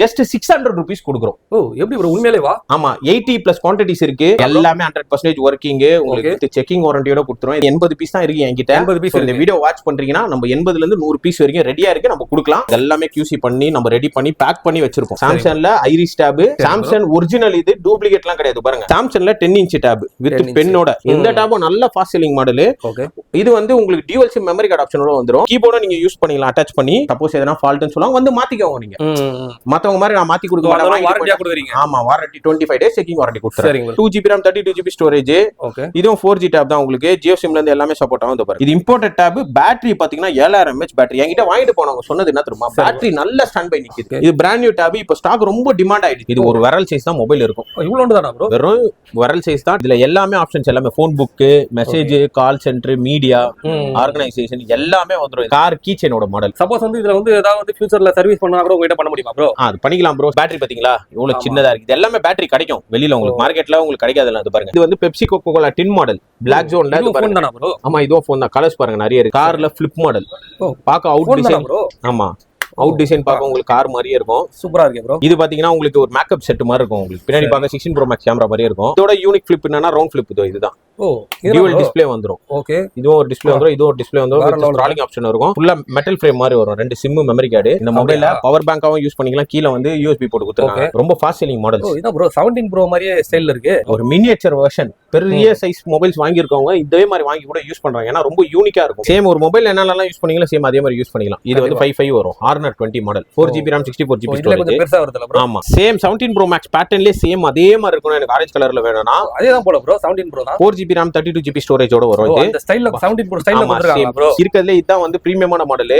Just 600 rupees கொடுக்குறோம். ஓ எப்படி bro உண்மையிலேவா? ஆமா 80+ குவான்டிட்டிஸ் இருக்கு, எல்லாமே 100% ஒர்க்கிங், உங்களுக்கு செக்கிங் வாரண்டியோட கொடுத்துறோம். 80 பீஸ் தான் இருக்கு என்கிட்ட. 80 பீஸ். இந்த வீடியோ வாட்ச் பண்றீங்கன்னா நம்ம 80ல இருந்து 100 பீஸ் வரைக்கும் ரெடியா இருக்கு, நம்ம கொடுக்கலாம். எல்லாமே QC பண்ணி நம்ம ரெடி பண்ணி பேக் பண்ணி வச்சிருக்கோம். சாம்சங்ல ஐரிஸ் டேப், சாம்சங் ஒரிஜினல், இது டூப்ளிகேட்லாம் கிடையாது பாருங்க. சாம்சங்ல 10 inch டேப் வித் பென்னோட. இந்த டேப் நல்ல ஃபாஸ்ட் செல்லிங் மாடல். இது வந்து உங்களுக்கு டியூவல் சிம் மெமரி கார்டு ஆப்ஷனோட வந்துரும். கீபோர்ட நீங்க யூஸ் பண்ணிக்கலாம் அட்டாச் பண்ணி. சப்போஸ் எதனா ஃபால்ட்னு சொல்லுவாங்க வந்து மாத்திக்கோங்க. நீங்க மத்தவங்க மாதிரி நான் மாத்தி கொடுக்க மாட்டேன். வாரண்டியா கொடுக்குறீங்க? ஆமா வாரண்டி 25 days செக்கிங் வாரண்டி கொடுத்துறேன். 2GB RAM 32GB storage. இதுவும் 4G டேப் தான் உங்களுக்கு. ஜியோ சிம்ல இருந்து எல்லாமே சப்போர்ட் ஆகும். பாருங்க இது இம்போர்ட்டட் டேப். பேட்டரி பாத்தீங்கன்னா 7000 mAh பேட்டரி. என்கிட்ட வாங்கிட்டு போனவங்க சொன்னது என்ன தெரியுமா, பேட்டரி நல்ல ஸ்டாண்ட் பை நிக்குது. இது பிராண்ட் நியூ டேப். இப்போ ஸ்டாக் ரொம்ப டிமாண்ட் ஆயிடுச்சு. இது ஒரு விரல் சைஸ் தான் மொபைல் இருக்கும். இவ்வளவு தானா ப்ரோ? வெறும் விரல் சைஸ் தான். இதுல எல்லாமே ஆப்ஷன்ஸ் எல்லாமே phone book, message, call centre, media, organisation எல்லாமே வந்துரும். கார் கீ செயினோட மாடல். சப்போஸ் வந்து இதுல வந்து ஏதாவது ஃபியூச்சர்ல சர்வீஸ் பண்ணா கூட உங்ககிட்ட பண்ண முடியுமா ப்ரோ? அது பண்ணிக்கலாம் ப்ரோ. பேட்டரி பாத்தீங்களா இவ்வளவு சின்னதா இருக்கு. இது எல்லாமே பேட்டரி கிடைக்கும் வெளியில உங்களுக்கு, மார்க்கெட்ல உங்களுக்கு கிடைக்காதுல. அது பாருங்க இது வந்து Pepsi cocoa Cola tin model black ஜோன்ல. இது பாருங்க தானா ப்ரோ? ஆமா இதுவும் ஃபோன் தான். கலர்ஸ் பாருங்க நிறைய இருக்கு. கார்ல ஃபிளிப் மாடல். பாக்க அவுட் டிசைன் ப்ரோ. ஆமா அவுட் டிசைன் பார்க்க உங்களுக்கு கார் மாதிரியே இருக்கும். சூப்பரா இருக்கு ப்ரோ. இது பாத்தீங்கன்னா உங்களுக்கு ஒரு மேக்கப் செட் மாதிரி இருக்கும். உங்களுக்கு பின்னாடி பார்க்க 16 Pro Max கேமரா மாதிரியே இருக்கும். இதோட யூனிக் ஃபிளிப் என்னன்னா ரவுண்ட் ஃபிளிப். இதுதான் டியூவல் டிஸ்ப்ளே வந்துரும். ஓகே இதுவும் ஒரு டிஸ்ப்ளே வந்துரும், இதுவும் ஒரு டிஸ்ப்ளே வந்துரும். ஸ்க்ராலிங் ஆப்ஷன் இருக்கும். ஃபுல்லா மெட்டல் ஃப்ரேம் மாதிரி வரும். 2 சிம் மெமரி கார்டு. இந்த மொபைல்ல பவர் பேங்காவும் யூஸ் பண்ணிக்கலாம். கீழ வந்து USB போட்டு கொடுத்துருக்காங்க. ரொம்ப ஃபாஸ்ட் செல்லிங் மாடல். இதான் ப்ரோ 17 Pro மாதிரியே ஸ்டைல்ல இருக்கு. ஒரு மினியேச்சர் வெர்ஷன். பெரிய சைஸ் மொபைல்ஸ் வாங்கி இருக்கவங்க இதே மாதிரி வாங்கி கூட யூஸ் பண்றாங்க. ஏன்னா ரொம்ப யூனிக்கா இருக்கும். சேம் ஒரு மொபைல் என்னெல்லாம் யூஸ் பண்ணீங்களோ சேம் அதே மாதிரி யூஸ் பண்ணிக்கலாம். இது வந்து 5.5 வரும். Horner 20 model. 4GB RAM 64GB storage. பெருசா வருதுல ப்ரோ? ஆமா சேம் 17 Pro Max பேட்டர்ன்லயே சேம் அதே மாதிரி இருக்கும். எனக்கு ஆரஞ்சு கலர்ல வேணும்னா அதே தான் போல ப்ரோ. 17 Pro தான். 4GB RAM 32GB ஸ்டோரேஜோட வரும். இது இந்த ஸ்டைல்ல 17 Pro ஸ்டைல்ல கொடுத்திருக்காங்க ப்ரோ. இருக்கதுல இதான் வந்து பிரீமியமான மாடல்.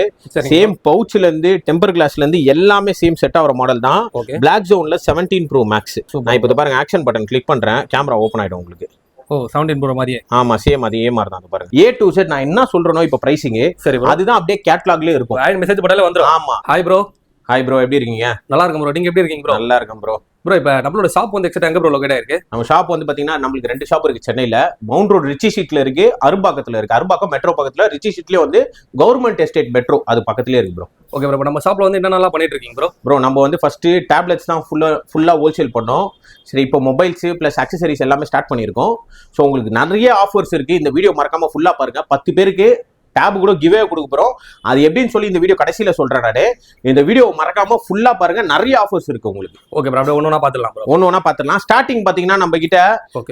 சேம் பவுச்ல இருந்து டெம்பர் கிளாஸ்ல இருந்து எல்லாமே சேம் செட் ஆவற மாடல் தான். பிளாக் ஜோன்ல 17 Pro Max. நான் இப்போ பாருங்க ஆக்ஷன் பட்டன் கிளிக் பண்றேன், கேமரா ஓபன் ஆயிடும் உங்களுக்கு. 17 Pro மாதிரியே. ஆமா சேம் அதே மாதிரி தான். பாருங்க A to Z நான் என்ன சொல்றேனோ இப்போ பிரைசிங் சரி அதுதான் அப்படியே கேட்டலாக்லயே இருக்கும். ஆட் மெசேஜ் போட்டாலே வந்துரும். ஆமா ஹாய் ப்ரோ எப்படி இருக்கீங்க? நல்லா இருக்கேன் ப்ரோ. நீங்க எப்படி இருக்கீங்க ப்ரோ? நல்லா இருக்கேன் ப்ரோ. ப்ரோ இப்போ நம்மளோட ஷாப் வந்து எக்ஸாக்ட்டா எங்க ப்ரோ லொகேட் ஆயிருக்கு? நம்ம ஷாப் வந்து பாத்தீங்கன்னா நம்மளுக்கு 2 ஷாப் இருக்கு சென்னையில. மவுண்ட் ரோட் ரிச்சி ஸ்ட்ரீட்ல இருக்கு, அரும்பாக்கத்துல இருக்கு. அரும்பாக்கம் மெட்ரோ பக்கத்துல, ரிச்சி ஸ்ட்ரீட்லயே வந்து கவர்மெண்ட் எஸ்டேட் மெட்ரோ அது பக்கத்துலயே இருக்கு ப்ரோ. Okay bro. நம்ம ஷாப்ல வந்து என்னென்னலாம் பண்ணிட்டு இருக்கீங்க ப்ரோ? நம்ம வந்து ஃபர்ஸ்ட் டேப்லெட்ஸ் தான் ஃபுல்லா ஹோல்சேல் பண்ணோம். சரி இப்போ மொபைல்ஸ் பிளஸ் அக்சசரிஸ் எல்லாமே ஸ்டார்ட் பண்ணியிருக்கோம். ஸோ உங்களுக்கு நிறைய ஆஃபர்ஸ் இருக்கு. இந்த வீடியோ மறக்காம ஃபுல்லா பாருங்க. 10 பேருக்கு டேப் கூட கிவ்வே கொடுக்க போறோம். அது எப்படின்னு சொல்லி இந்த வீடியோ கடைசியில சொல்றேன் நானே. இந்த வீடியோ மறக்காம ஃபுல்லா பாருங்க, நிறைய ஆஃபர்ஸ் இருக்கு உங்களுக்கு. Okay bro. அப்படியே ஒவ்வொண்ணா பாத்துடலாம். ஸ்டார்டிங் பாத்தீங்கன்னா நம்ம கிட்ட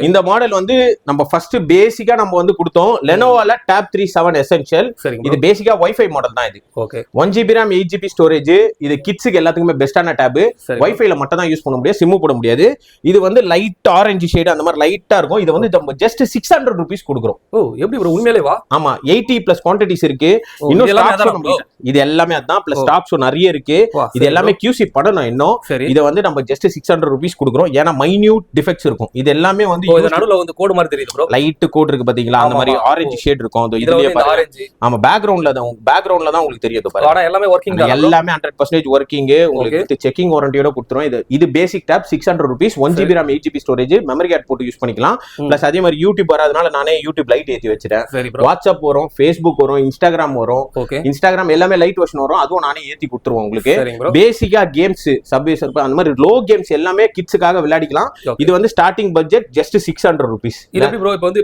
இந்த மாடல் வந்து நம்ம ஃபர்ஸ்ட் பேசிக்கா நம்ம வந்து கொடுத்தோம். லெனோவால டேப் 37 எசென்ஷியல். இது பேசிக்கா வைஃபை மாடல் தான். இது 1GB RAM 8GB ஸ்டோரேஜ். இது கிட்ஸுக்கு எல்லாத்துக்குமே பெஸ்டான டேப். வைஃபைல மட்டும் தான் யூஸ் பண்ண முடியாது, சிம்மு போட முடியாது. இது வந்து லைட் ஆரஞ்சு ஷேட் அந்த மாதிரி லைட்டா இருக்கும். இது வந்து நம்ம ஜஸ்ட் 600 rupees கொடுக்குறோம். எப்படி ப்ரோ உண்மையிலேவா? ஆமா 80+ குவான்டிட்டிஸ் இருக்கு. இன்னும் இது எல்லாமே அதான். பிளஸ் ஸ்டாக்ஸ் நிறைய இருக்கு. இது எல்லாமே QC பண்ணணும் இன்னும். இத வந்து நம்ம ஜஸ்ட் 600 rupees கொடுக்குறோம். ஏன்னா மைன்யூட் டிஃபெக்ட்ஸ் இருக்கும். இது எல்லாமே வந்து நடுவுல வந்து கோடு மாதிரி தெரியுது ப்ரோ. லைட் கோட் இருக்கு பாத்தீங்களா, அந்த மாதிரி ஆரஞ்சு ஷேட் இருக்கும். இதுலயே பாருங்க. ஆமா பேக்ரவுண்ட்ல தான் உங்களுக்கு தெரியுது பாருங்க. ஆனா எல்லாமே வர்க்கிங் தான். எல்லாமே 100% வர்க்கிங். உங்களுக்கு செக்கிங் வாரண்டியோட கொடுத்துறோம். இது basic tab 600 rupees. 1GB RAM 8GB storage. Memory card போட்டு யூஸ் பண்ணிக்கலாம். பிளஸ் அதே மாதிரி யூடியூப் வரதுனால நானே யூடியூப் லைட் ஏத்தி வச்சிட்டேன். வாட்ஸ்அப் வரும், Facebook வரும், இன்ஸ்டாகிராம் வரும். இன்ஸ்டாகிராம் எல்லாமே லைட் வெர்ஷன் வரும். அதுவும் நானே ஏத்தி கொடுத்துருவோம் உங்களுக்கு. பேசிக்கா கேம்ஸ் சப்வே சர்ஃப் அந்த மாதிரி லோ கேம்ஸ் எல்லாமே கிட்ஸுக்காக விளையாடிக்கலாம். இது வந்து ஸ்டார்டிங் பட்ஜெட் ஜஸ்ட் 600 rupees. இது எப்படி ப்ரோ? இப்போ வந்து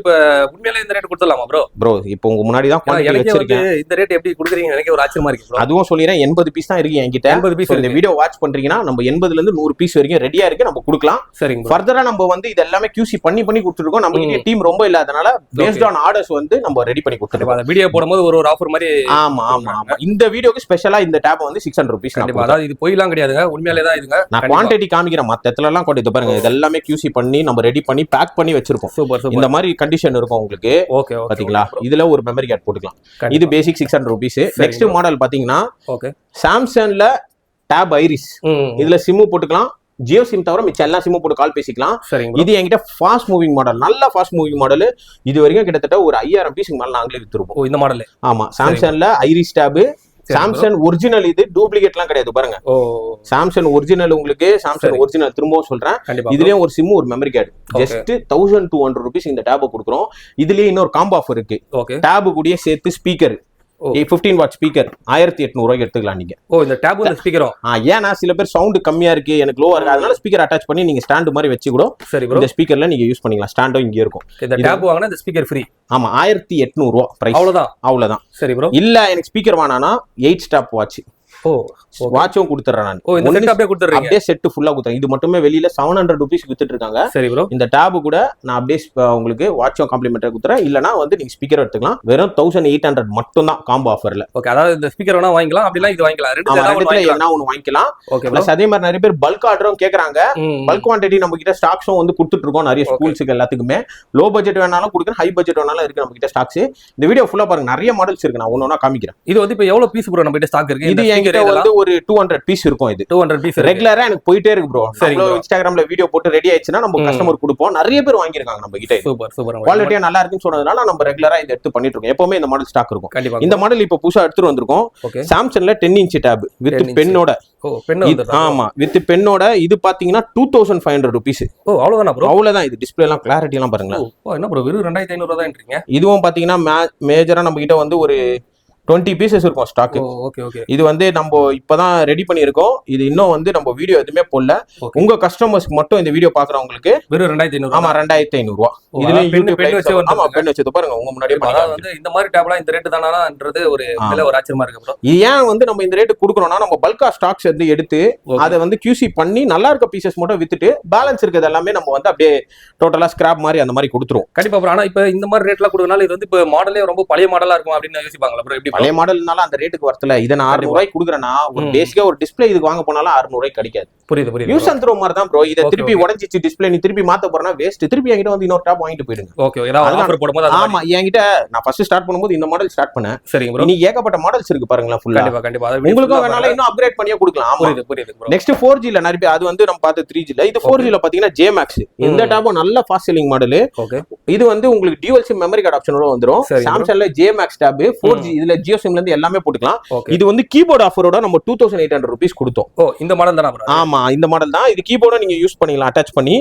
உண்மையிலேயே இந்த ரேட் கொடுத்துடலாமா ப்ரோ? இப்போ உங்க முன்னாடி தான் வச்சிருக்கேன். இந்த ரேட் எப்படி கொடுக்குறீங்க எனக்கு ஒரு ஆச்சரியமா இருக்கு ப்ரோ. அதுவும் சொல்லிறேன் 80 பீஸ் தான் இருக்கு என்கிட்ட. 80 பீஸ். இந்த வீடியோ வாட்ச் பண்றீங்கன்னா நம்ம 80ல இருந்து 100 பீஸ் வரைக்கும் ரெடியா இருக்கு, நம்ம கொடுக்கலாம். சரிங்க. ஃபர்தரா நம்ம வந்து இது எல்லாமே QC பண்ணி கொடுத்துருக்கோம். நம்ம கிட்ட டீம் ரொம்ப இல்லாதனால பேஸ்ட் ஆன் ஆர்டர்ஸ் வந்து நம்ம ரெடி பண்ணி கொடுத்துருக்கோம். அந்த வீடியோ போடும்போது ஒரு ஆஃபர் மாதிரி. ஆமா இந்த வீடியோக்கு ஸ்பெஷலா இந்த டேப் வந்து 600 rupees. அதாவது இது போய்லாம் கிடையாதுங்க, உண்மையிலே தான் இதுங்க. நான் குவாண்டிட்டி காமிக்கிறேன். மத்த இடத்துல எல்லாம் கொண்டு பாருங்க. இது எல்லாமே QC பண்ணி நம்ம ரெடி பண்ணி பேக் பண்ணி வச்சிருக்கோம். சூப்பர். இந்த மாதிரி கண்டிஷன் இருக்கும் உங்களுக்கு. ஓகே பாத்தீங்களா, இதுல ஒரு மெமரி கார்டு போட்டுக்கலாம். இது பேசிக் 600 rupees. நெக்ஸ்ட் மாடல் பாத்தீங்கன்னா சாம்சங்ல டேப் ஐரிஸ். இதுல சிம்மு போட்டுக்கலாம். ஜியோ சிம் தவிர மிச்ச எல்லா சிம்மும் போட்டு கால் பேசிக்கலாம். இது என்கிட்ட ஃபாஸ்ட் மூவிங் மாடல், நல்ல ஃபாஸ்ட் மூவிங் மாடல். இது வரைக்கும் கிட்டத்தட்ட ஒரு 5000 பீஸ் மேல நாங்களே வித்துருப்போம் இந்த மாடல். ஆமா சாம்சங்ல ஐரிஸ் டேப். சாம்சங் ஒரிஜினல், இது டூப்ளிகேட்லாம் கிடையாது பாருங்க. சாம்சங் ஒரிஜினல் உங்களுக்கு. சாம்சங் ஒரிஜினல் திரும்பவும் சொல்றேன். இதுலயும் ஒரு சிம் ஒரு மெமரி கார்டு. ஜஸ்ட் 1200 rupees இந்த டேப் கொடுக்குறோம். இதுலயே இன்னொரு காம்போ ஆஃபர் இருக்கு. டேப் கூடயே சேர்த்து ஸ்பீக்கர் 15 வாட் ஸ்பீக்கர் 1800 ரூபாய்க்கு எடுத்துக்கலாம் நீங்க. இந்த டேப் இந்த ஸ்பீக்கரும் ஏன்னா சில பேர் சவுண்ட் கம்மியா இருக்கு எனக்கு லோவா இருக்கு அதனால ஸ்பீக்கர் அட்டாச் பண்ணி நீங்க ஸ்டாண்ட் மாதிரி வச்சு கூட சரி ப்ரோ இந்த ஸ்பீக்கர்ல நீங்க யூஸ் பண்ணிக்கலாம். ஸ்டாண்டும் இங்க இருக்கும். இந்த டேப் வாங்கினா இந்த ஸ்பீக்கர் ஃப்ரீ. ஆமா 1800 ரூபாய் பிரைஸ். அவ்வளவுதான். சரி ப்ரோ. இல்ல எனக்கு ஸ்பீக்கர் வேணானா 8 ஸ்டாப் வாட்ச் வாட்சும் கொடுத்துறேன் நான். இந்த செட் அப்படியே கொடுத்துறீங்க. அப்படியே செட் ஃபுல்லா கொடுத்துறேன். இது மட்டுமே வெளியில 700 ரூபீஸ் வித்துட்டு இருக்காங்க. சரி ப்ரோ. இந்த டேப் கூட நான் அப்படியே உங்களுக்கு வாட்சும் காம்ப்ளிமெண்டரி கொடுத்துறேன். இல்லனா வந்து நீங்க ஸ்பீக்கர் எடுத்துக்கலாம். வெறும் 1800 மட்டும் தான் காம்போ ஆஃபர்ல. ஓகே அதாவது இந்த ஸ்பீக்கர் வேணா வாங்கிக்கலாம் அப்படினா இது வாங்கிக்கலாம். ரெண்டுல என்ன ஒன்னு வாங்கிக்கலாம். ஓகே ப்ளஸ் அதே மாதிரி நிறைய பேர் பல்க் ஆர்டரும் கேக்குறாங்க. பல்க் குவாண்டிட்டி நம்ம கிட்ட ஸ்டாக்ஸும் வந்து கொடுத்துட்டு இருக்கோம் நிறைய ஸ்கூல்ஸ்க்கு எல்லாத்துக்குமே. லோ பட்ஜெட் வேணாலும் கொடுக்குறேன், ஹை பட்ஜெட் வேணாலும் இருக்கு நம்ம கிட்ட ஸ்டாக்ஸ். இந்த வீடியோ ஃபுல்லா பாருங்க நிறைய மாடல்ஸ் இருக்கு. நான் ஒவ்வொண்ணா காமிக்கிறேன். இது வந்து இப்போ எவ்வளவு பீஸ் ப்ரோ நம்ம கிட்ட ஸ்டாக் இருக்கு? இது என்கிட்ட வந்து ஒரு 200 பீஸ் இருக்கும். இது 200 பீஸ் ரெகுலரா எனக்கு போயிட்டே இருக்கு ப்ரோ. இன்ஸ்டாகிராம்ல வீடியோ போட்டு ரெடி ஆயிடுச்சுன்னா நம்ம கஸ்டமர் கொடுப்போம். நிறைய பேர் வாங்கிருக்காங்க நம்ம கிட்ட. Super super. குவாலிட்டியா நல்லா இருக்குன்னு சொன்னதுனால நம்ம ரெகுலரா இதை எடுத்து பண்ணிட்டு இருக்கோம். எப்பவுமே இந்த மாடல் ஸ்டாக் இருக்கும். இந்த மாடல் இப்ப புதுசா எடுத்துட்டு வந்திருக்கோம். சாம்சங்ல 10 இன்ச் டேப் வித் பென்னோட. ஆமா வித் பென்னோட. இது பாத்தீங்கன்னா 2500 ரூபீஸ். அவ்வளவுதானா ப்ரோ? அவ்வளவுதான். இது டிஸ்பிளே எல்லாம் கிளாரிட்டி எல்லாம் பாருங்களேன். என்ன ப்ரோ வெறும் 2500 தான்ன்றீங்க? இதுவும் பாத்தீங்கன்னா மேஜரா நம்ம கிட்ட வந்து ஒரு 20 பீசஸ் இருக்கும் ஸ்டாக். இது வந்து நம்ம இப்பதான் ரெடி பண்ணிருக்கோம். இது இன்னும் வந்து நம்ம வீடியோ எதுவுமே போடல. உங்க கஸ்டமர்ஸ்க்கு மட்டும் இந்த வீடியோ பாக்குறவங்களுக்கு வெறும் 2500. ஆமா 2500 ரூபாய். இதுல ஆமா பென் வச்சு பாருங்க உங்க முன்னாடியே வந்து இந்த மாதிரி டேப்லாம் இந்த ரேட் தானான்றது ஒரு ஆச்சரியமா இருக்கு ப்ரோ. ஏன் வந்து நம்ம இந்த ரேட் கொடுக்கறோம்னா நம்ம பல்கா ஸ்டாக்ஸ் வந்து எடுத்து அதை வந்து QC பண்ணி நல்லா இருக்க பீசஸ் மட்டும் வித்துட்டு பேலன்ஸ் இருக்கிறது எல்லாமே நம்ம வந்து அப்படியே டோட்டலா ஸ்கிராப் மாதிரி அந்த மாதிரி கொடுத்துருவோம். கண்டிப்பா ப்ரோ. ஆனா இப்ப இந்த மாதிரி ரேட்ல கொடுக்கறனால இது வந்து இப்ப மாடலே ரொம்ப பழைய மாடலா இருக்கும் அப்படின்னு யோசிப்பாங்களா ப்ரோ? பழைய மாடல்னால அந்த ரேட்டுக்கு வரல. இதை நான் 600 ரூபாய்க்கு கொடுக்குறேன்னா ஒரு பேசிக்கா ஒரு டிஸ்பிளே இதுக்கு வாங்க போனாலும் 600 ரூபாய்க்கு கிடைக்காது. புரியுது. யூஸ் அண்ட் த்ரோ மாதிரி தான் ப்ரோ. இதை திருப்பி உடைஞ்சிச்சு டிஸ்பிளே நீ திருப்பி மாத்த போறனா வேஸ்ட். திருப்பி என்கிட்ட வந்து இன்னொரு டாப் வாங்கிட்டு போயிடுங்க. ஓகே ஏதாவது ஆஃபர் போடும்போது ஆமா என்கிட்ட நான் ஃபர்ஸ்ட் ஸ்டார்ட் பண்ணும்போது இந்த மாடல் ஸ்டார்ட் பண்ணேன். சரிங்க ப்ரோ. நீ ஏகப்பட்ட மாடல்ஸ் இருக்கு பாருங்களா ஃபுல்லா. கண்டிப்பா உங்களுக்கும் வேணாலும் இன்னும் அப்கிரேட் பண்ணியே கொடுக்கலாம். புரியுது ப்ரோ. நெக்ஸ்ட் 4G ல நிறைய அது வந்து நம்ம பார்த்து 3G ல. இது 4G ல பாத்தீங்கன்னா JMax. இந்த டாப்பும் நல்ல ஃபாஸ்ட் செல்லிங் மாடல். இது வந்து உங்களுக்கு டியூவல் சிம் மெமரி கார்டு ஆப்ஷனோட வந்துரும். சாம்சங்ல JMax டாப் 4G. இதுல ஜியோ சிம்ல இருந்து எல்லாமே போட்டுக்கலாம். இது வந்து கீபோர்ட் ஆஃபரோட நம்ம 2800 ரூபீஸ் கொடுத்தோம். இந்த மாடல் தானா ப்ரோ? ஆமா இந்த மாடல் தான். இது கீபோர்ட நீங்க யூஸ் பண்ணிக்கலாம் அட்டாச் பண்ணி.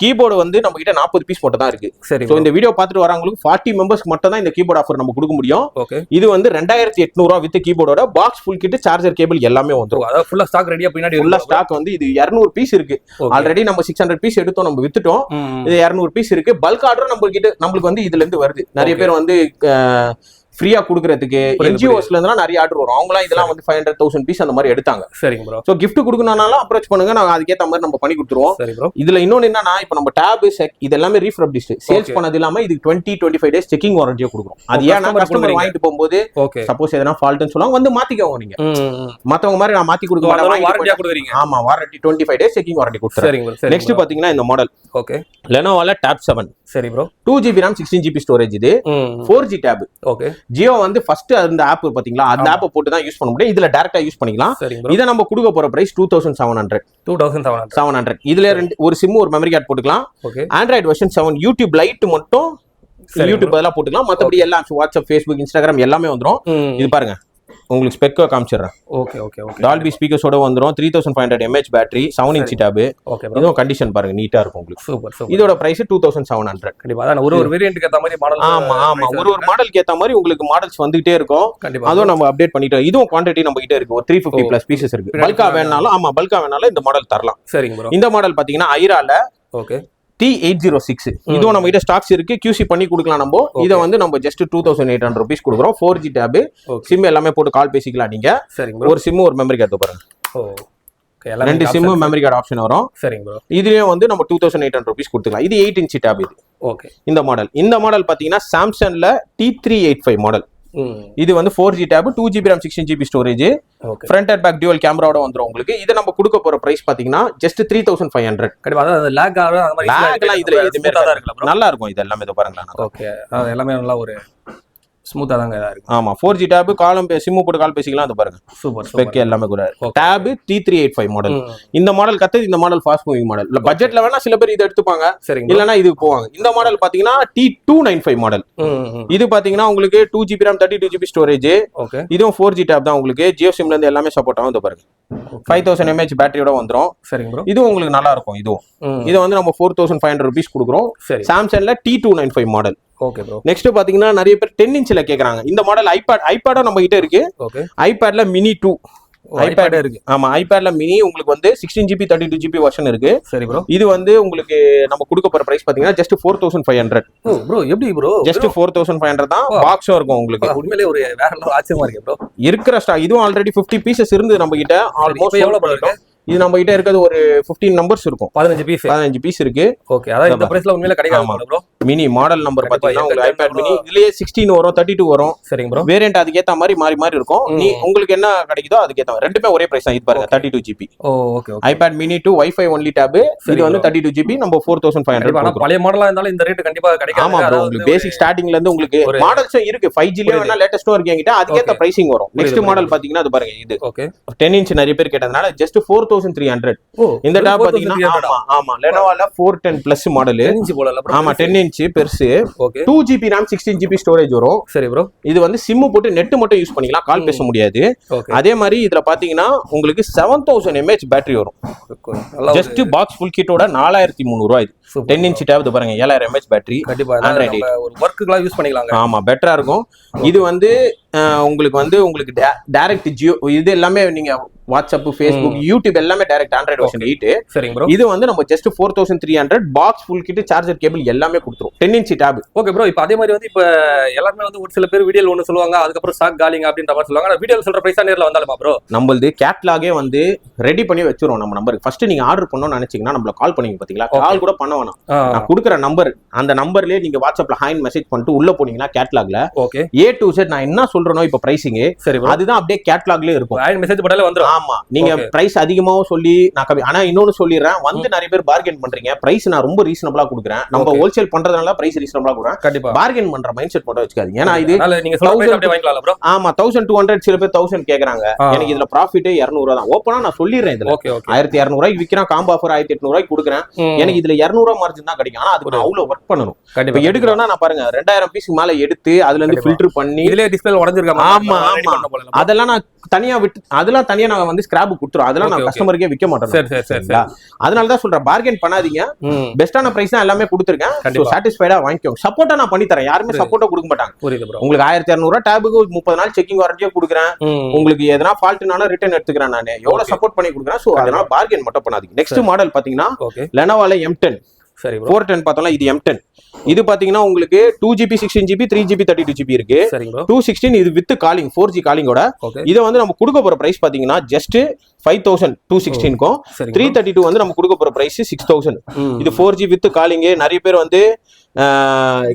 கீபோர்டு வந்து நம்ம கிட்ட 40 பீஸ் மட்டும் தான் இருக்கு. சோ இந்த வீடியோ பார்த்துட்டு வரவங்களுக்கு 40 மெம்பர்ஸ்க்கு மட்டும் தான் இந்த கீபோர்ட் ஆஃபர் நம்ம கொடுக்க முடியும். இது வந்து 2800 ரூபாய் வித் கீபோர்டோட box full kit charger cable எல்லாமே வந்துரும். அதாவது ஃபுல்லா ஸ்டாக் ரெடியா பின்னாடி ஃபுல்லா ஸ்டாக் வந்து இது 200 பீஸ் இருக்கு. ஆல்ரெடி நம்ம 600 பீஸ் எடுத்தோம் நம்ம வித்துட்டோம். இது 200 பீஸ் இருக்கு. பல்க் ஆர்டர் நம்மளுக்கு வந்து இதுல இருந்து வருது. நிறைய பேர் வந்து ஃப்ரீயா குடுக்கறதுக்கு NGOஸ்ல இருந்தா நிறைய ஆர்டர் வரும். அவங்கலாம் இதெல்லாம் வந்து 500,000 பீஸ் அந்த மாதிரி எடுத்தாங்க. சரிங்க ப்ரோ. சோ gift கொடுக்கணும்னாலும் அப்ரோச் பண்ணுங்க. நான் அதுக்கேத்த மாதிரி நம்ம பண்ணி கொடுத்துருவோம். சரி ப்ரோ. இதுல இன்னொன்னு என்னன்னா இப்ப நம்ம டேப் இது எல்லாமே ரீஃபர்பிஷ்டு சேல்ஸ் பண்ணது இல்லாம இது 20-25 டேஸ் செக்கிங் வாரண்டியா கொடுக்குறோம். அது ஏன்னா கஸ்டமர் வாங்கிட்டு போகும்போது சப்போஸ் எதனா ஃபால்ட்னு சொல்லுவாங்க வந்து மாத்திக்கோங்க. நீங்க மத்தவங்க மாதிரி நான் மாத்தி கொடுக்க மாட்டேன். வாரண்டியா கொடுக்குறீங்க. ஆமா வாரண்டி 25 டேஸ் செக்கிங் வாரண்டி கொடுத்துறேன். சரிங்க ப்ரோ. நெக்ஸ்ட் பாத்தீங்கன்னா இந்த மாடல் ஓகே Lenovoல Tab 7. சரி bro. 2GB RAM 16GB storage. இது 4G டேப். ஓகே. ஜியோ வந்து ஃபர்ஸ்ட் அந்த ஆப் பாத்தீங்களா அந்த ஆப்பை போட்டு தான் யூஸ் பண்ண முடியும். இதுல டைரக்டா யூஸ் பண்ணிக்கலாம். இத நம்ம கொடுக்க போற பிரைஸ் 2700. இதுல ஒரு சிம் ஒரு மெமரி கார்டு போட்டுக்கலாம். ஆண்ட்ராய்டு வெர்ஷன் 7 யூடியூப் லைட் மட்டும் யூடியூப் பதிலா போட்டுக்கலாம். மத்தபடி எல்லாம் வாட்ஸ்அப் ஃபேஸ்புக் இன்ஸ்டாகிராம் எல்லாமே வந்துரும். இது பாருங்க உங்களுக்கு ஸ்பெக்கா காமிச்சிடுறேன். Okay okay okay. டால்பி ஸ்பீக்கர்ஸோட வந்துரும். 3500 mAh battery 7 inch tab. Okay bro. இதுவும் கண்டிஷன் பாருங்க நீட்டா இருக்கும் உங்களுக்கு. Super super. இதோட பிரைஸ் 2700. கண்டிப்பா அதான் ஒரு வேரியன்ட்க்கு ஏத்த மாதிரி மாடல். ஆமா ஒரு மாடலுக்கு ஏத்த மாதிரி உங்களுக்கு மாடல்ஸ் வந்துட்டே இருக்கும். அதுவும் நம்ம அப்டேட் பண்ணிட்டோம். இதுவும் குவாண்டிட்டி நம்ம கிட்ட இருக்கு. ஒரு 350 பிளஸ் பீசஸ் இருக்கு. பல்கா வேணாலும் இந்த மாடல் தரலாம். சரிங்க ப்ரோ. இந்த மாடல் பாத்தீங்கன்னா ஐரால ஓகே T806. இதுவும் நம்ம கிட்ட ஸ்டாக்ஸ் இருக்கு. QC பண்ணி கொடுக்கலாம். நம்ம இதை வந்து நம்ம ஜஸ்ட் 2800 ரூபீஸ் கொடுக்குறோம். 4G டேப் சிம் எல்லாமே போட்டு கால் பேசிக்கலாம். நீங்க ஒரு சிம் ஒரு மெமரி கார்டு பாருங்க. ரெண்டு சிம் மெமரி கார்டு ஆப்ஷன் வரும். சரிங்க ப்ரோ. இதுலயும் வந்து நம்ம 2800 ரூபீஸ் கொடுத்துக்கலாம். இது 8 இன்ச் டேப். இது ஓகே. இந்த மாடல் பாத்தீங்கன்னா சாம்சங்ல T385 மாடல். இது வந்து 4G tab 2GB RAM 16GB storage. Front and back dual கேமராவோட வந்துரும் உங்களுக்கு. இத நம்ம கொடுக்க போற பிரைஸ் பாத்தீங்கன்னா ஜஸ்ட் 3500. கண்டிப்பா அதாவது லாக் ஆகும் அந்த மாதிரி லாக்லாம் இதுல எதுமே நல்லா இருக்கும். இது எல்லாமே பாருங்களா. ஓகே அது எல்லாமே நல்லா ஒரு ஸ்மூத்தா தாங்க இருக்கு. ஆமா 4G டேப் காலம் சிம் போட்டு கால் பேசிக்கலாம். அது பாருங்க சூப்பர் ஸ்பெக் எல்லாமே கூட. Tab T385 model. இந்த மாடல் இந்த மாடல் ஃபாஸ்ட் மூவிங் மாடல். பட்ஜெட்ல வேணா சில பேர் இத எடுத்துப்பாங்க. இல்லனா இதுக்கு போவாங்க. இந்த மாடல் பாத்தீங்கன்னா T295 மாடல். இது பாத்தீங்கன்னா உங்களுக்கு 2GB RAM 32GB storage. Okay. இதுவும் 4G டேப் தான் உங்களுக்கு. ஜியோ சிம்ல இருந்து எல்லாமே சப்போர்ட் ஆகும். இது பாருங்க 5000 mAh பேட்டரியோட வந்துரும். சரிங்க ப்ரோ. இது உங்களுக்கு நல்லா இருக்கும். இது வந்து நம்ம 4500 ரூபீஸ் கொடுக்குறோம். சாம்சங்ல T295 model. Okay bro. Next பாத்தீங்கன்னா நிறைய பேர் 10 இன்ச்ல கேக்குறாங்க. இந்த மாடல் ஐபேடும் நம்ம கிட்ட இருக்கு. ஓகே. ஐபேட்ல மினி 2 ஐபேட் இருக்கு. ஆமா, ஐபேட்ல மினி உங்களுக்கு வந்து 16GB 32GB வெர்ஷன் இருக்கு. சரி ப்ரோ. இது வந்து உங்களுக்கு நம்ம கொடுக்க போற பிரைஸ் பாத்தீங்கன்னா ஜஸ்ட் 4500. ஓ ப்ரோ, எப்படி ப்ரோ? ஜஸ்ட் 4500 தான். பாக்ஸும் இருக்கும் உங்களுக்கு. உண்மையிலேயே ஒரு வேற லெவல் ஆச்சரியமா இருக்கு ப்ரோ. இருக்கிற ஸ்டாக் இதுவும் ஆல்ரெடி 50 பீசஸ் இருந்து நம்ம கிட்ட ஆல்மோஸ்ட் எவ்வளவு பண்ணிருக்கோம். இது நம்ம கிட்ட இருக்கிறது ஒரு 15 நம்பர்ஸ் இருக்கும். 15 பீஸ் இருக்கு. ஓகே. அதாவது இந்த பிரைஸ்ல உண்மையிலே கிடைக்காது ப்ரோ. மினி மாடல் நம்பர் பாத்தீங்கன்னா உங்களுக்கு ஐபேட் மினி இதுலயே 16 வரும், 32 வரும். சரிங்க ப்ரோ. வேரியன்ட் அதுக்கு ஏத்த மாதிரி மாறி இருக்கும். நீ உங்களுக்கு என்ன கிடைக்குதோ அதுக்கு ஏத்த ரெண்டுமே ஒரே பிரைஸ் தான். இது பாருங்க 32GB. ஓ okay. IPad mini 2 wifi only tab. இது வந்து 32GB நம்ம 4500. ஆனா பழைய மாடலா இருந்தாலும் இந்த ரேட் கண்டிப்பா கிடைக்காது. ஆமா ப்ரோ, உங்களுக்கு பேசிக் ஸ்டார்டிங்ல இருந்து உங்களுக்கு மாடல்ஸும் இருக்கு. 5G ல வேணா லேட்டஸ்டும் இருக்கு என்கிட்ட. அதுக்கு ஏத்த பிரைசிங் வரும். நெக்ஸ்ட் மாடல் பாத்தீங்கன்னா அது பாருங்க. இது ஓகே 10 இன்ச் நிறைய பேர் கேட்டதனால ஜஸ்ட் 4300. இந்த டேப் பாத்தீங்கன்னா ஆமா லெனோவால 410 பிளஸ் மாடல். 10 இன்ச் போல இல்ல ப்ரோ. ஆமா 10 இன்ச் பெருசு. Okay. 2GB RAM 16GB storage வரும். சரி ப்ரோ. இது வந்து சிம் போட்டு நெட் மட்டும் யூஸ் பண்ணிக்கலாம், கால் பேச முடியாது. அதே மாதிரி இதுல பாத்தீங்கன்னா உங்களுக்கு 7000 mAh பேட்டரி வரும். ஜஸ்ட் பாக்ஸ் ஃபுல் கிட்டோட 4300 ரூபாய். இது 10 இன்ச் டேப் பாருங்க 7000 mAh பேட்டரி. கண்டிப்பா ஆண்ட்ராய்டு ஒரு வர்க்குக்குலாம் யூஸ் பண்ணிக்கலாங்க. ஆமா பெட்டரா இருக்கும். இது வந்து உங்களுக்கு டைரக்ட் ஜியோ இது எல்லாமே நீங்க வாட்ஸ்அப், ஃபேஸ்புக், யூடியூப் எல்லாமே டைரக்ட் ஆண்ட்ராய்டு வெர்ஷன் 8. சரிங்க ப்ரோ. இது வந்து நம்ம just 4300 box full kit charger cable எல்லாமே கொடுத்துரும். 10 இன்ச் டேப். Okay bro. இப்போ அதே மாதிரி வந்து இப்போ எல்லாரும் வந்து ஒரு சில பேர் வீடியோல ஒன்னு சொல்லுவாங்க, அதுக்கப்புறம் ஸ்டாக் காலிங் அப்படின்ற மாதிரி சொல்லுவாங்க. வீடியோல சொல்ற பிரைஸா நேர்ல வந்தாலுமா ப்ரோ? நம்மளது கேட்லாகே வந்து ரெடி பண்ணி வச்சிரும் நம்ம நம்பருக்கு. ஃபர்ஸ்ட் நீங்க ஆர்டர் பண்ணணும்னு நினைச்சீங்கன்னா நம்மள கால் பண்ணுவீங்க பாத்தீங்களா? கால் கூட பண்ண வேணாம். நான் கொடுக்குற நம்பர் அந்த நம்பர்லயே நீங்க வாட்ஸ்அப்ல ஹாய் மெசேஜ் பண்ணிட்டு உள்ள போனீங்கன்னா கேட்லாக்ல ஓகே A to Z நான் என்ன சொல்றேனோ இப்போ பிரைசிங் அதுதான் அப்படியே கேட்லாக்லயே இருக்கும். ஹாய் மெசேஜ் பண்ணாலே வந்துரும். ஆமா, நீங்க பிரைஸ் அதிகமாவும் சொல்லி நான் கம்மி. ஆனா இன்னொன்னு சொல்லிடுறேன், வந்து நிறைய பேர் பார்கெயின் பண்றீங்க. பிரைஸ் நான் ரொம்ப ரீசனபிளா கொடுக்குறேன். நம்ம ஹோல்சேல் பண்றதுனால பிரைஸ் ரீசனபிளா கொடுக்குறேன். கண்டிப்பா பார்கெயின் பண்ற மைண்ட் செட் மட்டும் வச்சுக்காதீங்க. ஏன்னா இது நீங்க சொல்ற பிரைஸ் அப்படியே வாங்கிக்கலாம் ப்ரோ. ஆமா 1200 சில பேர் 1000 கேக்குறாங்க. எனக்கு இதுல ப்ராஃபிட் 200 தான். ஓபனா நான் சொல்லிடுறேன். இதுல 1200 ரூபாய்க்கு விக்கிறேன், காம்போ ஆஃபர் 1800 ரூபாய்க்கு கொடுக்குறேன். எனக்கு இதுல 200 மார்ஜின் தான் கிடைக்கும். ஆனா அதுக்கு அவ்வளவு ஒர்க் பண்ணணும். இப்ப எடுக்கிறோம்னா நான் பாருங்க 2000 பீஸ் மேல எடுத்து அதுல இருந்து ஃபில்டர் பண்ணி இதுலயே டிஸ்ப்ளே உடைஞ்சிருக்காங்க. ஆமா அதெல்லாம் நான் தனியா விட்டு அதெல்லாம் தனியா நான் வந்து ஸ்கிராப் கொடுத்துறோம். அதெல்லாம் நான் கஸ்டமருக்கே விற்க மாட்டேன். அதனாலதான் சொல்றேன் பார்கெயின் பண்ணாதீங்க. பெஸ்டான பிரைஸ் தான் எல்லாமே கொடுத்துருக்கேன். சாட்டிஸ்ஃபைடா வாங்கிக்கோங்க. சப்போர்ட்டா நான் பண்ணி தரேன். யாருமே சப்போர்ட்டா கொடுக்க மாட்டாங்க. உங்களுக்கு 1200 ரூபாய் டேபுக்கு 30 நாள் செக்கிங் வாரண்டியா கொடுக்குறேன். உங்களுக்கு எதனா ஃபால்ட்னால ரிட்டர்ன் எடுத்துக்கிறேன். நான் எவ்வளவு சப்போர்ட் பண்ணி கொடுக்குறேன். சோ அதனால பார்கெயின் மட்டும் பண்ணாதீங்க. நெக்ஸ்ட் மாடல் பாத்தீங்கன்னா லெனோவால M10 410 பார்த்தோம்னா இது M10. இது பாத்தீங்கன்னா உங்களுக்கு 2GB 16GB 3GB 32GB இருக்கு. 216 இது வித் காலிங் 4G காலிங்கோட. இதை வந்து நம்ம கொடுக்க போற பிரைஸ் பாத்தீங்கன்னா ஜஸ்ட் 5000 216க்கும் 332 வந்து நம்ம கொடுக்க போற பிரைஸ் 6000. இது 4G வித் காலிங். நிறைய பேர் வந்து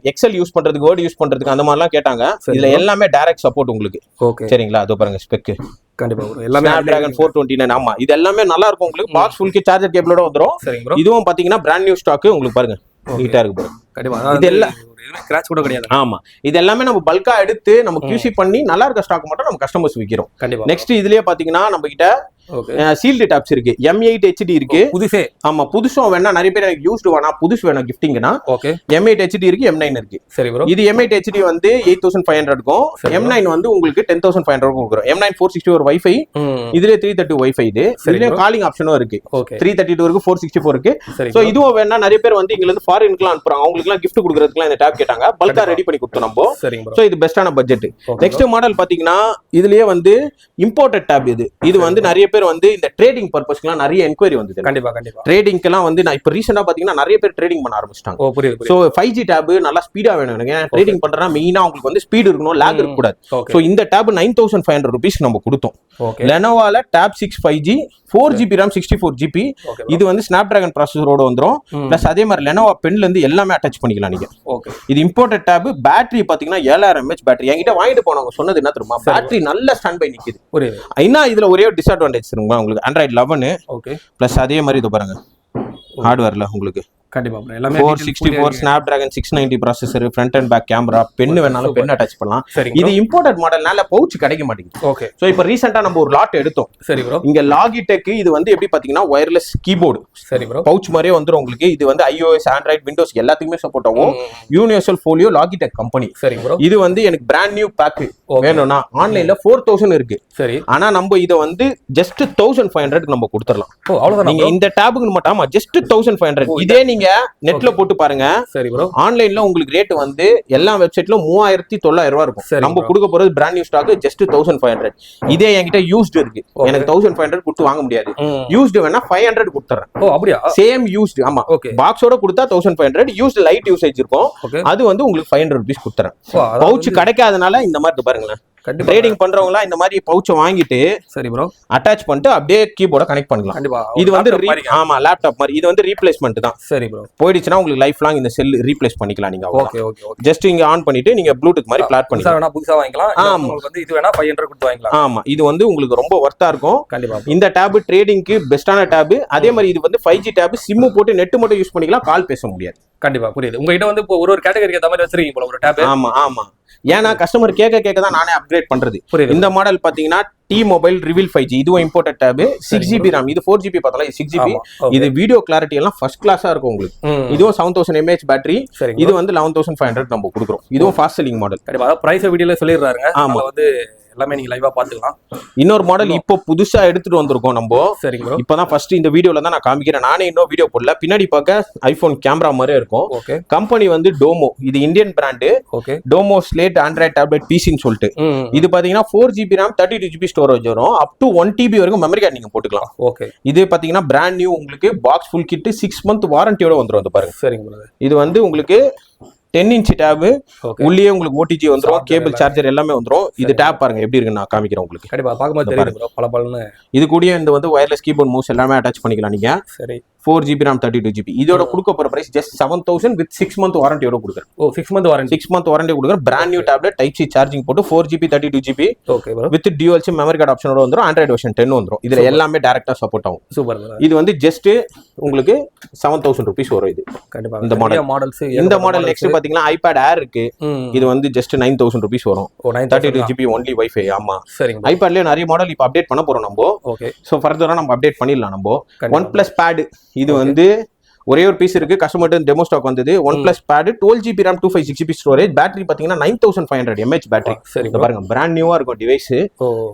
எக்ஸல் யூஸ் பண்றதுக்கு வேர்ட் யூஸ் பண்றதுக்கு அந்த மாதிரிலாம் கேட்டாங்க. இதுல எல்லாமே டைரக்ட் சப்போர்ட் உங்களுக்கு. சரிங்களா? அதோ பாருங்க ஸ்பெக் கண்டிப்பா எல்லாமே Snapdragon 429. ஆமா இது எல்லாமே நல்லா இருக்கும் உங்களுக்கு. பாக்ஸ் ஃபுல் கிட் சார்ஜர் கேபிளோட வந்துரும். இதுவும் பாத்தீங்கன்னா பிராண்ட் நியூ ஸ்டாக் உங்களுக்கு பாருங்க. நீட்டா இருக்கு பாருங்க. கண்டிப்பா இது எல்லாம் ஸ்கிராட்ச் கூட கிடையாது. ஆமா இது எல்லாமே நம்ம பல்கா எடுத்து நம்ம QC பண்ணி நல்லா இருக்க ஸ்டாக் மட்டும் நம்ம கஸ்டமர்ஸ் விக்கிறோம். நெக்ஸ்ட் இதுலயே பாத்தீங்கன்னா நம்ம கிட்ட சீல்டு டாப்ஸ் இருக்கு. M8 HD இருக்கு. புதுசே ஆமா புதுசும் வேணா. நிறைய பேர் எனக்கு யூஸ்டு வேணா புதுசு வேணும் கிஃப்டிங்னா M8 HD இருக்கு, M9 இருக்கு. சரி ப்ரோ. இது M8 HD வந்து 8500 க்கும், M9 வந்து உங்களுக்கு 10500 கொடுக்குறோம். M9 464 வைஃபை, இதுல 330 வைஃபை. இதுல காலிங் ஆப்ஷனும் இருக்கு. 332 இருக்கு, 464 இருக்கு. சோ இதுவும் வேணா. நிறைய பேர் வந்து இங்க இருந்து ஃபாரின்க்குலாம் அனுப்புறாங்க. அவங்களுக்கு எல்லாம் கிஃப்ட் கொடுக்கறதுக்குலாம் இந்த டாப் கேட்டாங்க. பல்கா ரெடி பண்ணி கொடுத்தோம் நம்ம. சோ இது பெஸ்டான பட்ஜெட். நெக்ஸ்ட் மாடல் பாத்தீங்கன்னா இதுலயே வந்து இம்போர்ட்டட் டாப். இது வந்து நிறைய பேர் வந்து இந்த ட்ரேடிங் பர்பஸ்க்குலாம் நிறைய என்கொயரி வந்து. கண்டிப்பா ட்ரேடிங்க்குலாம் வந்து நான் இப்ப ரீசெண்டா பாத்தீங்கன்னா நிறைய பேர் ட்ரேடிங் பண்ண ஆரம்பிச்சிட்டாங்க. சோ 5G டாப் நல்லா ஸ்பீடா வேணும். ட்ரேடிங் பண்றா மெயினா உங்களுக்கு வந்து ஸ்பீட் இருக்கணும், லாக் இருக்க கூடாது. சோ இந்த டாப் 9500 ரூபீஸ் நம்ம கொடுத்தோம். லெனோவால top 6 5G 4GB RAM 64GB. இது வந்து Snapdragon ப்ராசஸரோட வந்துரும். பிளஸ் அதே மாதிரி லெனோவா பென்ல இருந்து எல்லாமே அட்டாச் பண்ணிக்கலாம் நீங்க. இது இம்போர்ட்டட் டாப். பேட்டரி பாத்தீங்கன்னா 7000 mAh பேட்டரி. என்கிட்ட வாங்கிட்டு போனவங்க சொன்னது என்ன தெரியுமா? பேட்டரி நல்ல ஸ்டாண்ட் பை நிக்குது. ஏன்னா இதுல ஒரே ஒரு டிஸ்அட்வான்டேஜ் இருக்குங்க உங்களுக்கு. Android 11 பிளஸ் அதே மாதிரி இது பாருங்க ஹார்ட்வேர்ல உங்களுக்கு கண்டிப்பா எல்லாமே 464 Snapdragon 690 processor, front and back camera, pen வேணாலும் பென் அட்டாச் பண்ணலாம். இது இம்போர்ட்டட் மாடல்னால பவுச் கிடைக்க மாட்டேங்குது. ஓகே. சோ இப்போ ரீசன்ட்டா நம்ம ஒரு லாட் எடுத்தோம். சரி ப்ரோ. இங்க Logitech இது வந்து எப்படி பாத்தீங்கன்னா வயர்லெஸ் கீபோர்டு. சரி ப்ரோ. பவுச் மாதிரியே வந்துரும் உங்களுக்கு. இது வந்து iOS, Android, Windows எல்லாத்துக்குமே சப்போர்ட் ஆகும். Universal folio Logitech company. சரி ப்ரோ. இது வந்து எனக்கு பிராண்ட் நியூ பேக் வேணும்னா ஆன்லைன்ல 4000 இருக்கு. சரி. ஆனா நம்ம இத வந்து ஜஸ்ட் 1500 க்கு நம்ம கொடுத்துறலாம். ஓ அவ்வளவுதான். நீங்க இந்த டாபுக்கு மட்டும் ஆமா ஜஸ்ட் 1500. இதே நீங்க நெட்ல போட்டு பாருங்க. சரி ப்ரோ. ஆன்லைன்ல உங்களுக்கு ரேட் வந்து எல்லா வெப்சைட்ல 3900 ரூபாய் இருக்கும். நம்ம கொடுக்க போறது பிராண்ட் நியூ ஸ்டாக் ஜஸ்ட் 1500. இதே என்கிட்ட யூஸ்டு இருக்கு, எனக்கு 1500 கொடுத்து வாங்க முடியாது. யூஸ்டு வேணா 500 கொடுத்துறேன். ஓ அப்படியா? Same used. ஆமா, பாக்ஸோட கொடுத்தா 1500, யூஸ்டு லைட் யூசேஜ் இருக்கும், அது வந்து உங்களுக்கு 500 rupees கொடுத்துறேன். பவுச் கிடைக்காதனால இந்த மாதிரி பாருங்களேன், ட்ரேடிங் பண்றவங்க இந்த மாதிரி பவுச்சை வாங்கிட்டு சரி ப்ரோ அட்டாச் பண்ணிட்டு அப்படியே கீபோர்ட கனெக்ட் பண்ணலாம். இது வந்து ஆமா லேப்டாப் மாதிரி, இது வந்து ரீப்ளேஸ்மெண்ட் தான். சரி ப்ரோ. போயிடுச்சுன்னா உங்களுக்கு லைஃப் லாங் இந்த செல் ரீப்ளேஸ் பண்ணிக்கலாம் நீங்க. Okay okay okay. ஜஸ்ட் இங்க ஆன் பண்ணிட்டு நீங்க ப்ளூடூத் மாதிரி பிளாட் பண்ணிக்கலாம். புதுசா வாங்கிக்கலாம். ஆமா, உங்களுக்கு வந்து இது வேணா 500 கொடுத்து வாங்கிக்கலாம். ஆமா, இது வந்து உங்களுக்கு ரொம்ப வர்த்தா இருக்கும். கண்டிப்பா. இந்த டேப் ட்ரேடிங்க்கு பெஸ்டான டேப். அதே மாதிரி இது வந்து 5G டேப், சிம் போட்டு நெட் மட்டும் யூஸ் பண்ணிக்கலாம், கால் பேச முடியாது. கண்டிப்பா புரியுது. உங்ககிட்ட வந்து இப்போ ஒரு கேட்டகரிக்கு ஏத்த மாதிரி வச்சிருக்கீங்க போல ஒரு டேப். ஆமா ஆமா, ஏன்னா கஸ்டமர் கேட்க தான் நானே அப்கிரேட் பண்றது. இந்த மாடல் பாத்தீங்கன்னா டி மொபைல் ரிவீல் 5G, இதுவும் இம்போர்ட்டட் டேப். 6GB RAM, இது 4GB பார்த்தலாம், 6GB. இது வீடியோ கிளாரிட்டி எல்லாம் ஃபர்ஸ்ட் கிளாஸா இருக்கும் உங்களுக்கு. இதுவும் 7000 mAh பேட்டரி. இது வந்து 11500 நம்ம கொடுக்குறோம். இதுவும் ஃபாஸ்ட் செல்லிங் மாடல். கண்டிப்பா பிரைஸ் வீடியோல சொல்லிடுறாங்க. ஆமா, வந்து எல்லாமே நீங்க லைவா பாத்துக்கலாம். இன்னொரு மாடல் இப்போ புதுசா எடுத்துட்டு வந்திருக்கோம் நம்ம. சரிங்க ப்ரோ. இப்பதான் ஃபர்ஸ்ட் இந்த வீடியோல தான் நான் காமிக்கிறேன். நானே இன்னும் வீடியோ போடல. பின்னாடி பார்க்க ஐபோன் கேமரா மாதிரியே இருக்கும். ஓகே. கம்பெனி வந்து டோமோ, இது Indian brand. Okay. Domo slate Android tablet பிசின்னு சொல்லிட்டு. இது பாத்தீங்கன்னா 4GB RAM 32GB ஸ்டோரேஜ் வரும். அப் டு 1TB வரைக்கும் மெமரி கார்டு நீங்க போட்டுக்கலாம். ஓகே. இது பாத்தீங்கன்னா பிராண்ட் நியூ, உங்களுக்கு பாக்ஸ் ஃபுல் கிட் 6 month வாரண்டியோட வந்துரும். அது பாருங்க. சரிங்க ப்ரோ. இது வந்து உங்களுக்கு 10 inch டேப், உள்ளே உங்களுக்கு OTG வந்துரும், கேபிள் சார்ஜர் எல்லாமே வந்துரும். இது டேப் பாருங்க எப்படி இருக்குன்னு நான் காமிக்கிறேன் உங்களுக்கு. கண்டிப்பா பாக்கும்போது தெரியுது ப்ரோ, பளபளன்னு. இது கூடயே இந்த வந்து வயர்லெஸ் கீபோர்ட் மவுஸ் எல்லாமே அட்டாச் பண்ணிக்கலாம் நீங்க. சரி. 4GB RAM 32GB. இதோட கொடுக்க போற பிரைஸ் ஜஸ்ட் 7000 வித் 6 month வாரண்டியோட கொடுக்குறேன். ஓ 6 month வாரண்டி. 6 month வாரண்டி கொடுக்குறேன். Brand new tablet, type C charging போட்டு 4GB 32GB. Okay bro. With dual SIM memory card ஆப்ஷனோட வந்துரும். ஆண்ட்ராய்டு வெர்ஷன் 10 வந்துரும். இதுல எல்லாமே டைரக்டா சப்போர்ட் ஆகும். Super bro. இது வந்து ஜஸ்ட் உங்களுக்கு 7000 rupees வரும். இது கண்டிப்பா இந்த மாடல்ஸ். இந்த மாடல் நெக்ஸ்ட் பாத்தீங்கன்னா ஐபேட் ஏர் இருக்கு. இது வந்து ஜஸ்ட் 9000 rupees வரும். 32GB only wifi. ஆமா, சரிங்க. ஐபேட்லயே நிறைய மாடல் இப்ப அப்டேட் பண்ண போறோம் நம்ம. ஓகே. சோ ஃபர்தரா நம்ம அப்டேட் பண்ணிடலாம் நம்ம. OnePlus Pad, இது வந்து ஒரே ஒரு பீஸ் இருக்கு, கஸ்டமர் டெமோ ஸ்டாக் வந்தது. OnePlus Pad 12GB RAM 256GB storage, battery பாத்தீங்கன்னா 9500 mAh பேட்டரி. சரிங்க பாருங்க, பிராண்ட் நியூவா இருக்கும் டிவைஸ்.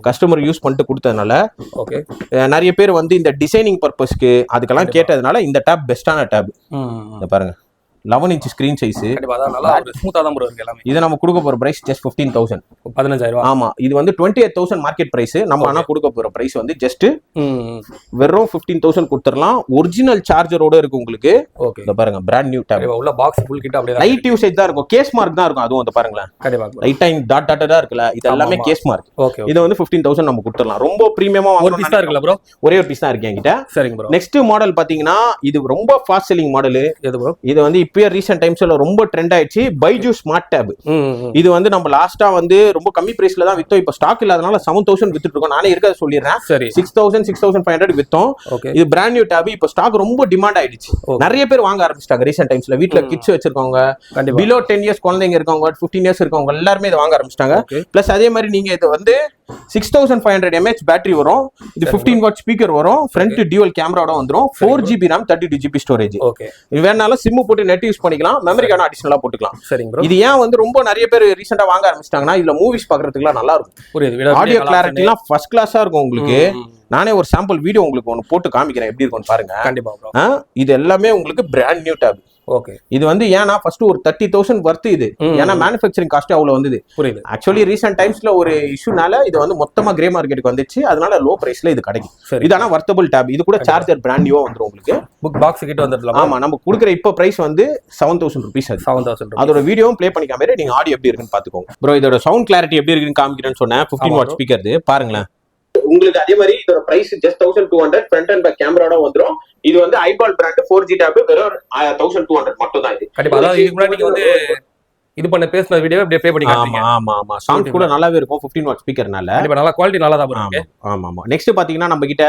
கஸ்டமர் யூஸ் பண்ணிட்டு கொடுத்ததுனால ஓகே நிறைய பேர் வந்து இந்த டிசைனிங் பர்பஸ்க்கு அதுக்கெல்லாம் கேட்டதுனால இந்த டேப் பெஸ்டான டேப். பாருங்க 11 inch ஸ்கிரீன் சைஸ். கண்டிப்பா அத நல்லா ஒரு ஸ்மூத்தா தான் ப்ரோ இருக்கு எல்லாமே. இத நம்ம கொடுக்க போற பிரைஸ் ஜஸ்ட் 15000. 15000. ஆமா, இது வந்து 28000 மார்க்கெட் பிரைஸ். நம்ம ஆனா கொடுக்க போற பிரைஸ் வந்து ஜஸ்ட் வெறும் 15000 கொடுத்துறலாம். ஒரிஜினல் சார்ஜரோட இருக்கு உங்களுக்கு. ஓகே. இத பாருங்க, பிராண்ட் நியூ டேப். உள்ள பாக்ஸ் ஃபுல் கிட் அப்படியே லைட் யூசேஜ் தான் இருக்கும். கேஸ் மார்க் தான் இருக்கும். அதுவும் வந்து பாருங்களேன், கண்டிப்பா லைட்டா டாட் டாட்டா இருக்குல, இது எல்லாமே கேஸ் மார்க். ஓகே. இது வந்து 15000 நம்ம கொடுத்துறலாம். ரொம்ப பிரீமியமா ஒரு பீஸ் தான் இருக்குல ப்ரோ? ஒரே ஒரு பீஸ் தான் இருக்கு என்கிட்ட. சரிங்க ப்ரோ. நெக்ஸ்ட் மாடல் பாத்தீங்கன்னா இது ரொம்ப ஃபாஸ்ட் செல்லிங் மாடல். எது ப்ரோ? இது வந்து இப்பயே ரீசன்ட் டைம்ஸ்ல ரொம்ப ட்ரெண்ட் ஆயிடுச்சு. Byju smart tab. இது வந்து நம்ம லாஸ்டா வந்து ரொம்ப கம்மி பிரைஸ்ல தான் வித்தோம். இப்ப ஸ்டாக் இல்லாதனால 7000 வித்துட்டு இருக்கோம். நானே இருக்கத சொல்லிடுறேன். 6000 6500 வித்தோம். இது பிராண்ட் நியூ டேப். இப்ப ஸ்டாக் ரொம்ப டிமாண்ட் ஆயிடுச்சு. நிறைய பேர் வாங்க ஆரம்பிச்சிட்டாங்க ரீசன்ட் டைம்ஸ்ல. வீட்ல கிட்ஸ் வச்சிருக்கவங்க, பிலோ 10 years குழந்தைங்க இருக்கவங்க, 15 years இருக்கவங்க எல்லாருமே இதை வாங்க ஆரம்பிச்சிட்டாங்க. பிளஸ் அதே மாதிரி நீங்க இது வந்து 6500 mAh பேட்டரி வரும். இது 15 watt ஸ்பீக்கர் வரும். ஃப்ரண்ட் டியூவல் கேமராவோட வந்துரும். 4GB RAM 32GB storage. Okay. வேணாலும் சிம் போட்டு நெட் யூஸ் பண்ணிக்கலாம், மெமரி கார்டு அடிஷனலா போட்டுக்கலாம். சரிங்க ப்ரோ. இது ஏன் வந்து ரொம்ப நிறைய பேர் ரீசெண்டா வாங்க ஆரம்பிச்சிட்டாங்கன்னா இதுல மூவிஸ் பாக்குறதுக்குலாம் நல்லா இருக்கும். புரியுது. ஆடியோ கிளாரிட்டி எல்லாம் ஃபர்ஸ்ட் கிளாஸா இருக்கும் உங்களுக்கு. நானே ஒரு சாம்பிள் வீடியோ உங்களுக்கு ஒன்னு போட்டு காமிக்கிறேன், எப்படி இருக்கும்னு பாருங்க. கண்டிப்பா ப்ரோ. இது எல்லாமே உங்களுக்கு பிராண்ட் நியூ டேப். ஓகே. இது வந்து ஏன்னா ஃபர்ஸ்ட் ஒரு 30000 வர்த். இது ஏன்னா மேனுஃபேக்சரிங் காஸ்ட் அவ்வளவு வந்தது. புரியுது. ஆக்சுவலி ரீசெண்ட் டைம்ஸ்ல ஒரு இஷ்யூனால இது வந்து மொத்தமா கிரே மார்க்கெட்டுக்கு வந்துச்சு. அதனால லோ பிரைஸ்ல இது கிடைக்கும். இது ஆனா வர்த்தபிள் டேப். இது கூட சார்ஜர் பிராண்ட் நியூவா வந்துரும் உங்களுக்கு. புக் பாக்ஸ் கிட்ட வந்துடலாம். ஆமா, நம்ம கொடுக்குற இப்போ பிரைஸ் வந்து 7000 rupees. அது 7000. அதோட வீடியோவும் ப்ளே பண்ணி காமிக்கிறேன், நீங்க ஆடியோ எப்படி இருக்குன்னு பாத்துக்கோங்க. ப்ரோ இதோட சவுண்ட் கிளாரிட்டி எப்படி இருக்குன்னு காமிக்கிறேன்னு சொன்னேன். 15 watt ஸ்பீக்கர் பாருங்களேன். உங்களுக்கு அதே மாதிரி இதோட price just 1200. Front and back கேமராவோட வந்துரும். இது வந்து ஐபால் பிராண்ட் 4G டேப். வெறும் 1200 மட்டும் தான் இது. கண்டிப்பா. அதாவது இதுக்கு முன்னாடி நீங்க வந்து இது பண்ண பேசின வீடியோ அப்படியே ப்ளே பண்ணி காட்டுறீங்க. ஆமா ஆமா, சவுண்ட் கூட நல்லாவே இருக்கும் 15 watt ஸ்பீக்கர்னால. கண்டிப்பா நல்ல குவாலிட்டி நல்லா தான் இருக்கு. ஆமா ஆமா. நெக்ஸ்ட் பாத்தீங்கன்னா நம்ம கிட்ட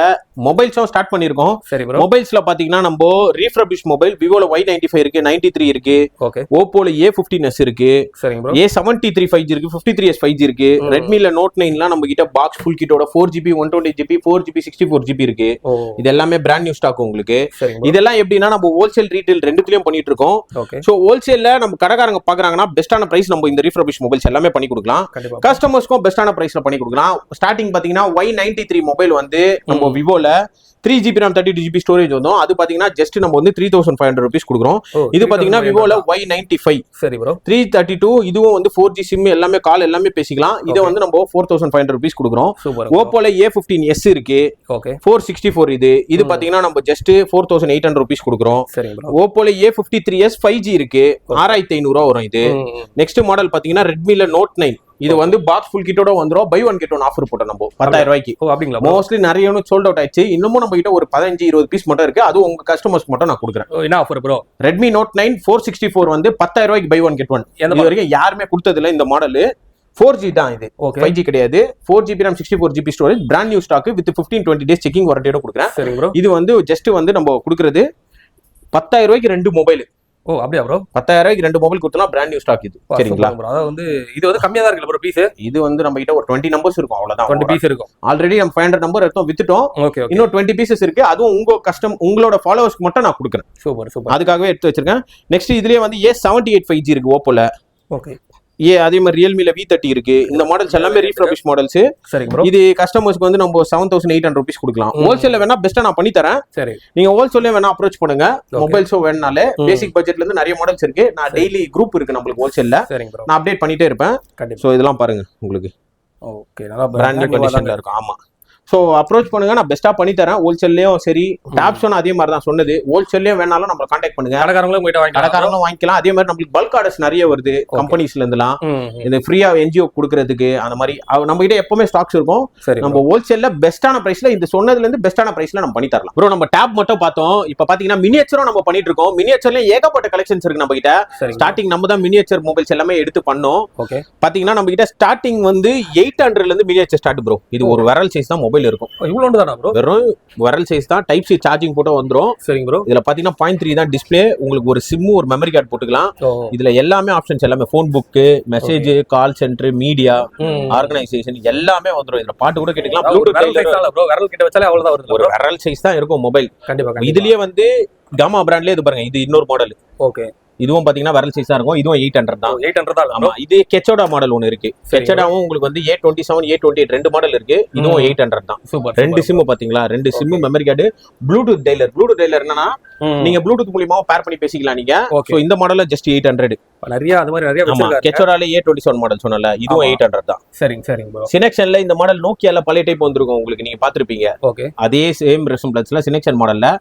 மொபைல்ஸும் ஸ்டார்ட் பண்ணிருக்கோம். சரி ப்ரோ. மொபைல்ஸ்ல பாத்தீங்கன்னா நம்ம ரீஃப்ரபிஷ் மொபைல் விவோல Y95 இருக்கு, 93 இருக்கு. ஓகே. ஓப்போல A15s இருக்கு. சரிங்க ப்ரோ. A73 5G இருக்கு, 53s 5G இருக்கு. ரெட்மில Note 9லாம் நம்ம கிட்ட box full கிட்டோட 4GB 128GB 4GB 64GB இருக்கு. இது எல்லாமே பிராண்ட் நியூ ஸ்டாக் உங்களுக்கு. இதெல்லாம் எப்படின்னா நம்ம ஹோல்சேல் ரீட்டைல் ரெண்டுத்துலயும் பண்ணிட்டு இருக்கோம். சோ ஹோல்சேல்ல நம்ம கடைக்காரங்க பாக்குறாங்கன்னா பெஸ்டான பிரைஸ் நம்ம இந்த ரீஃப்ரபிஷ் மொபைல்ஸ் எல்லாமே பண்ணி கொடுக்கலாம். கஸ்டமர்ஸ்க்கும் பெஸ்டான பிரைஸ்ல பண்ணி கொடுக்கலாம். ஸ்டார்டிங் பாத்தீங்கன்னா Y93 மொபைல் வந்து நம்ம விவோல 3GB RAM 32GB ஸ்டோரேஜ் வந்தோம். அது பாத்தீங்கன்னா ஜஸ்ட் நம்ம வந்து 3500 rupees கொடுக்குறோம். இது பாத்தீங்கன்னா விவோல Y95 சரி ப்ரோ 332. இதுவும் வந்து 4G சிம் எல்லாமே கால் எல்லாமே பேசிக்கலாம். இதை வந்து நம்ம 4500 rupees கொடுக்குறோம். ஓப்போல A15s இருக்கு. 464 இது பாத்தீங்கன்னா நம்ம ஜஸ்ட் 4800 rupees கொடுக்குறோம். ஓப்போல A53s 5G இருக்கு. 6500 ரூபா வரும் இது. நெக்ஸ்ட் மாடல் பாத்தீங்கன்னா ரெட்மில Note 9. இது வந்து பாக்ஸ் ஃபுல் கிட்டோட வந்துரும். Buy one get one offer போட்டோம் நம்ம 10000 ரூபாய்க்கு. அப்படிங்களா? மோஸ்ட்லி நிறைய சோல்ட் அவுட் ஆயிடுச்சு. இன்னமும் நம்ம கிட்ட ஒரு 15-20 பீஸ் மட்டும் இருக்கு. அது உங்க கஸ்டமர்ஸ்க்கு மட்டும் நான் கொடுக்குறேன். என்ன ஆஃபர் ப்ரோ? ரெட்மி Note 9 464 வந்து 10000 ரூபாய்க்கு பை ஒன் கெட் ஒன். இது வரைக்கும் யாருமே கொடுத்தது இல்ல இந்த மாடல். 4G தான் இது, 5G கிடையாது. 4GB RAM 64GB storage, brand new stock with 15-20 days checking வாரண்டியோட கொடுக்குறேன். இது வந்து ஜஸ்ட் வந்து நம்ம கொடுக்குறது 10000 ரூபாய்க்கு 2 மொபைல். அப்படியா ப்ரோ? 10000 ரூபாய்க்கு 2 மொபைல் கொடுத்தா பிராண்ட் நியூ ஸ்டாக் இது. சரிங்களா? அதாவது வந்து இது வந்து கம்மியா தான் இருக்கு ப்ரோ பீஸ். இது வந்து நம்ம கிட்ட ஒரு 20 நம்பர்ஸ் இருக்கும், அவ்வளவுதான். 20 பீஸ் இருக்கும். ஆல்ரெடி நம்ம 500 நம்பர் எடுத்தோம், வித்துட்டோம். இன்னும் 20 பீசஸ் இருக்கு. அதுவும் உங்களோட ஃபாலோவர்ஸ்க்கு மட்டும் நான் கொடுக்குறேன். சூப்பர். அதுக்காகவே எடுத்து வச்சிருக்கேன். நெக்ஸ்ட் இதுலயே வந்து A78 5G இருக்கு ஓப்போல. அதே மாதிரி ரியல்மில V30 இருக்கு. இந்த மாடல்ஸ் எல்லாமே ரீஃபர்பிஷ் மாடல்ஸ். இது கஸ்டமர்ஸ்க்கு வந்து நம்ம 7800 rupees கொடுக்கலாம். ஹோல்சேல்ல வேணா பெஸ்டா நான் பண்ணி தரேன். நீங்க ஹோல்சேல்ல வேணா அப்ரோச் பண்ணுங்க. மொபைல்ஸோ வேணாலே பேசிக் பட்ஜெட்ல இருந்து நிறைய மாடல்ஸ் இருக்கு. நான் டெய்லி குரூப் இருக்கு நம்மளுக்கு ஹோல்சேல்ல, நான் அப்டேட் பண்ணிட்டே இருப்பேன். சோ இதெல்லாம் பாருங்க உங்களுக்கு. நல்லா பிராண்ட் நியூ கண்டிஷன்ல இருக்கும். ஆமா, ஸோ அப்ரோச் பண்ணுங்க, நான் பெஸ்ட்டாக பண்ணி தரேன். ஹோல்சேல்லையும் சரி, டாப்ஸும் அதே மாதிரி தான் சொன்னது. ஹோல்சேல்லையும் வேணாலும் நம்மளை கான்டாக்ட் பண்ணுங்க. கடைக்காரங்களும் வாங்கிக்கலாம். அதே மாதிரி நம்மளுக்கு பல்க் ஆர்டர்ஸ் நிறைய வருது கம்பெனிஸ்ல இருந்துலாம். இது ஃப்ரீயா NGO கொடுக்கறதுக்கு அந்த மாதிரி நம்ம கிட்ட எப்பவுமே ஸ்டாக்ஸ் இருக்கும். நம்ம ஹோல்சேல்ல பெஸ்ட்டான பிரைஸ்ல இந்த சொன்னதுல இருந்து பெஸ்ட்டான பிரைஸ்ல நம்ம பண்ணி தரலாம். ப்ரோ நம்ம டேப் மட்டும் பார்த்தோம். இப்போ பாத்தீங்கன்னா மினியேச்சரும் நம்ம பண்ணிட்டு இருக்கோம். மினியேச்சர்ல ஏகப்பட்ட கலெக்ஷன்ஸ் இருக்கு நம்ம கிட்ட. ஸ்டார்டிங் நம்ம தான் மினியேச்சர் மொபைல்ஸ் எல்லாமே எடுத்து பண்ணோம். பாத்தீங்கன்னா நம்ம கிட்ட ஸ்டார்டிங் வந்து 800 இருந்து மினியேச்சர் ஸ்டார்ட் ப்ரோ. இது ஒரு விரல் சைஸ் தான் மொபைல் இருக்கும். இவ்வளவு தானா ப்ரோ? வெறும் விரல் சைஸ் தான். டைப் சி சார்ஜிங் போட்டு வந்துரும். சரிங்க ப்ரோ. இதுல பாத்தீங்கன்னா 0.3 தான் டிஸ்ப்ளே. உங்களுக்கு ஒரு சிம், ஒரு மெமரி கார்டு போட்டுக்கலாம். இதுல எல்லாமே ஆப்ஷன்ஸ் எல்லாமே phone book, message, call centre, media, organisation எல்லாமே வந்துரும். இதுல பாட்டு கூட கேட்டுக்கலாம். ப்ளூடூத் ப்ரோ விரல் கிட்ட வச்சாலே அவ்வளவுதான் வருது. ஒரு விரல் சைஸ் தான் இருக்கும் மொபைல். கண்டிப்பா. இதுலயே வந்து காமா பிராண்ட்லயே இது பாருங்க. இது இன்னொரு மாடல். ஓகே. இதுவும் பாத்தீங்கன்னா விரல் சைஸா இருக்கும். இதுவும் 800 தான். 800 தான். ஆமா. இது கெச்சோடா மாடல் ஒன்னு இருக்கு. கெச்சோடாவும் உங்களுக்கு வந்து A27, A28 ரெண்டு மாடல் இருக்கு. இதுவும் 800 தான். சூப்பர். ரெண்டு சிம் பாத்தீங்களா? ரெண்டு சிம், மெமரி கார்டு, ப்ளூடூத் டெய்லர். ப்ளூடூத் டெய்லர் என்னன்னா நீங்க ப்ளூடூத் மூலமா பேர் பண்ணி பேசிக்கலாம் நீங்க. சோ இந்த மாடல்ல ஜஸ்ட் 800. நிறைய அது மாதிரி நிறைய வச்சிருக்காங்க. கெச்சோடால A27 மாடல் சொன்னல, இதுவும் 800 தான். சரிங்க ப்ரோ. சினெக்ஷன்ல இந்த மாடல் நோக்கியால பழைய டைப் வந்திருக்கும் உங்களுக்கு, நீங்க பாத்திருப்பீங்க. ஓகே. அதே சேம் ரெசம்பிளன்ஸ்ல சினெக்ஷன் மாடல்ல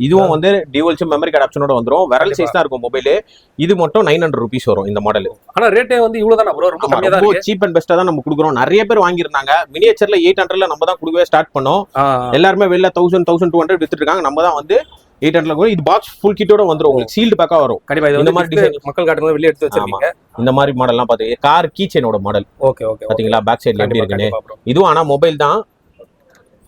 இதுவும் வந்து டியூவல் சிம் மெமரி கார்டு ஆப்ஷனோட வந்துரும். விரல் சைஸ் தான் இருக்கும் மொபைல். இது மட்டும் 900 rupees வரும் இந்த மாடல். ஆனா ரேட்டே வந்து இவ்வளவு தானா ப்ரோ? ரொம்ப கம்மியா தான் இருக்கு. சீப் அண்ட் பெஸ்டா தான் நம்ம குடுக்குறோம். நிறைய பேர் வாங்கி இருந்தாங்க. மினியேச்சர்ல 800ல நம்ம தான் குடுக்கவே ஸ்டார்ட் பண்ணோம். எல்லாரும் வெளில 1000 1200 வித்துட்டு இருக்காங்க. நம்ம தான் வந்து 800ல கூட. இது பாக்ஸ் ஃபுல் கிட்டோட வந்துரும். உங்களுக்கு சீல்ட் பேக்கா வரும். கண்டிப்பா. இந்த மாதிரி டிசைன் மக்கள் காட்டுறது வெளிய எடுத்து வச்சிருக்கீங்க. இந்த மாதிரி மாடல்லாம் பாத்து கார் கீ செயினோட மாடல். ஓகே. பாத்தீங்களா பேக் சைடுல எப்படி இருக்குன்னு. இதுவும் ஆனா மொபைல் தான்.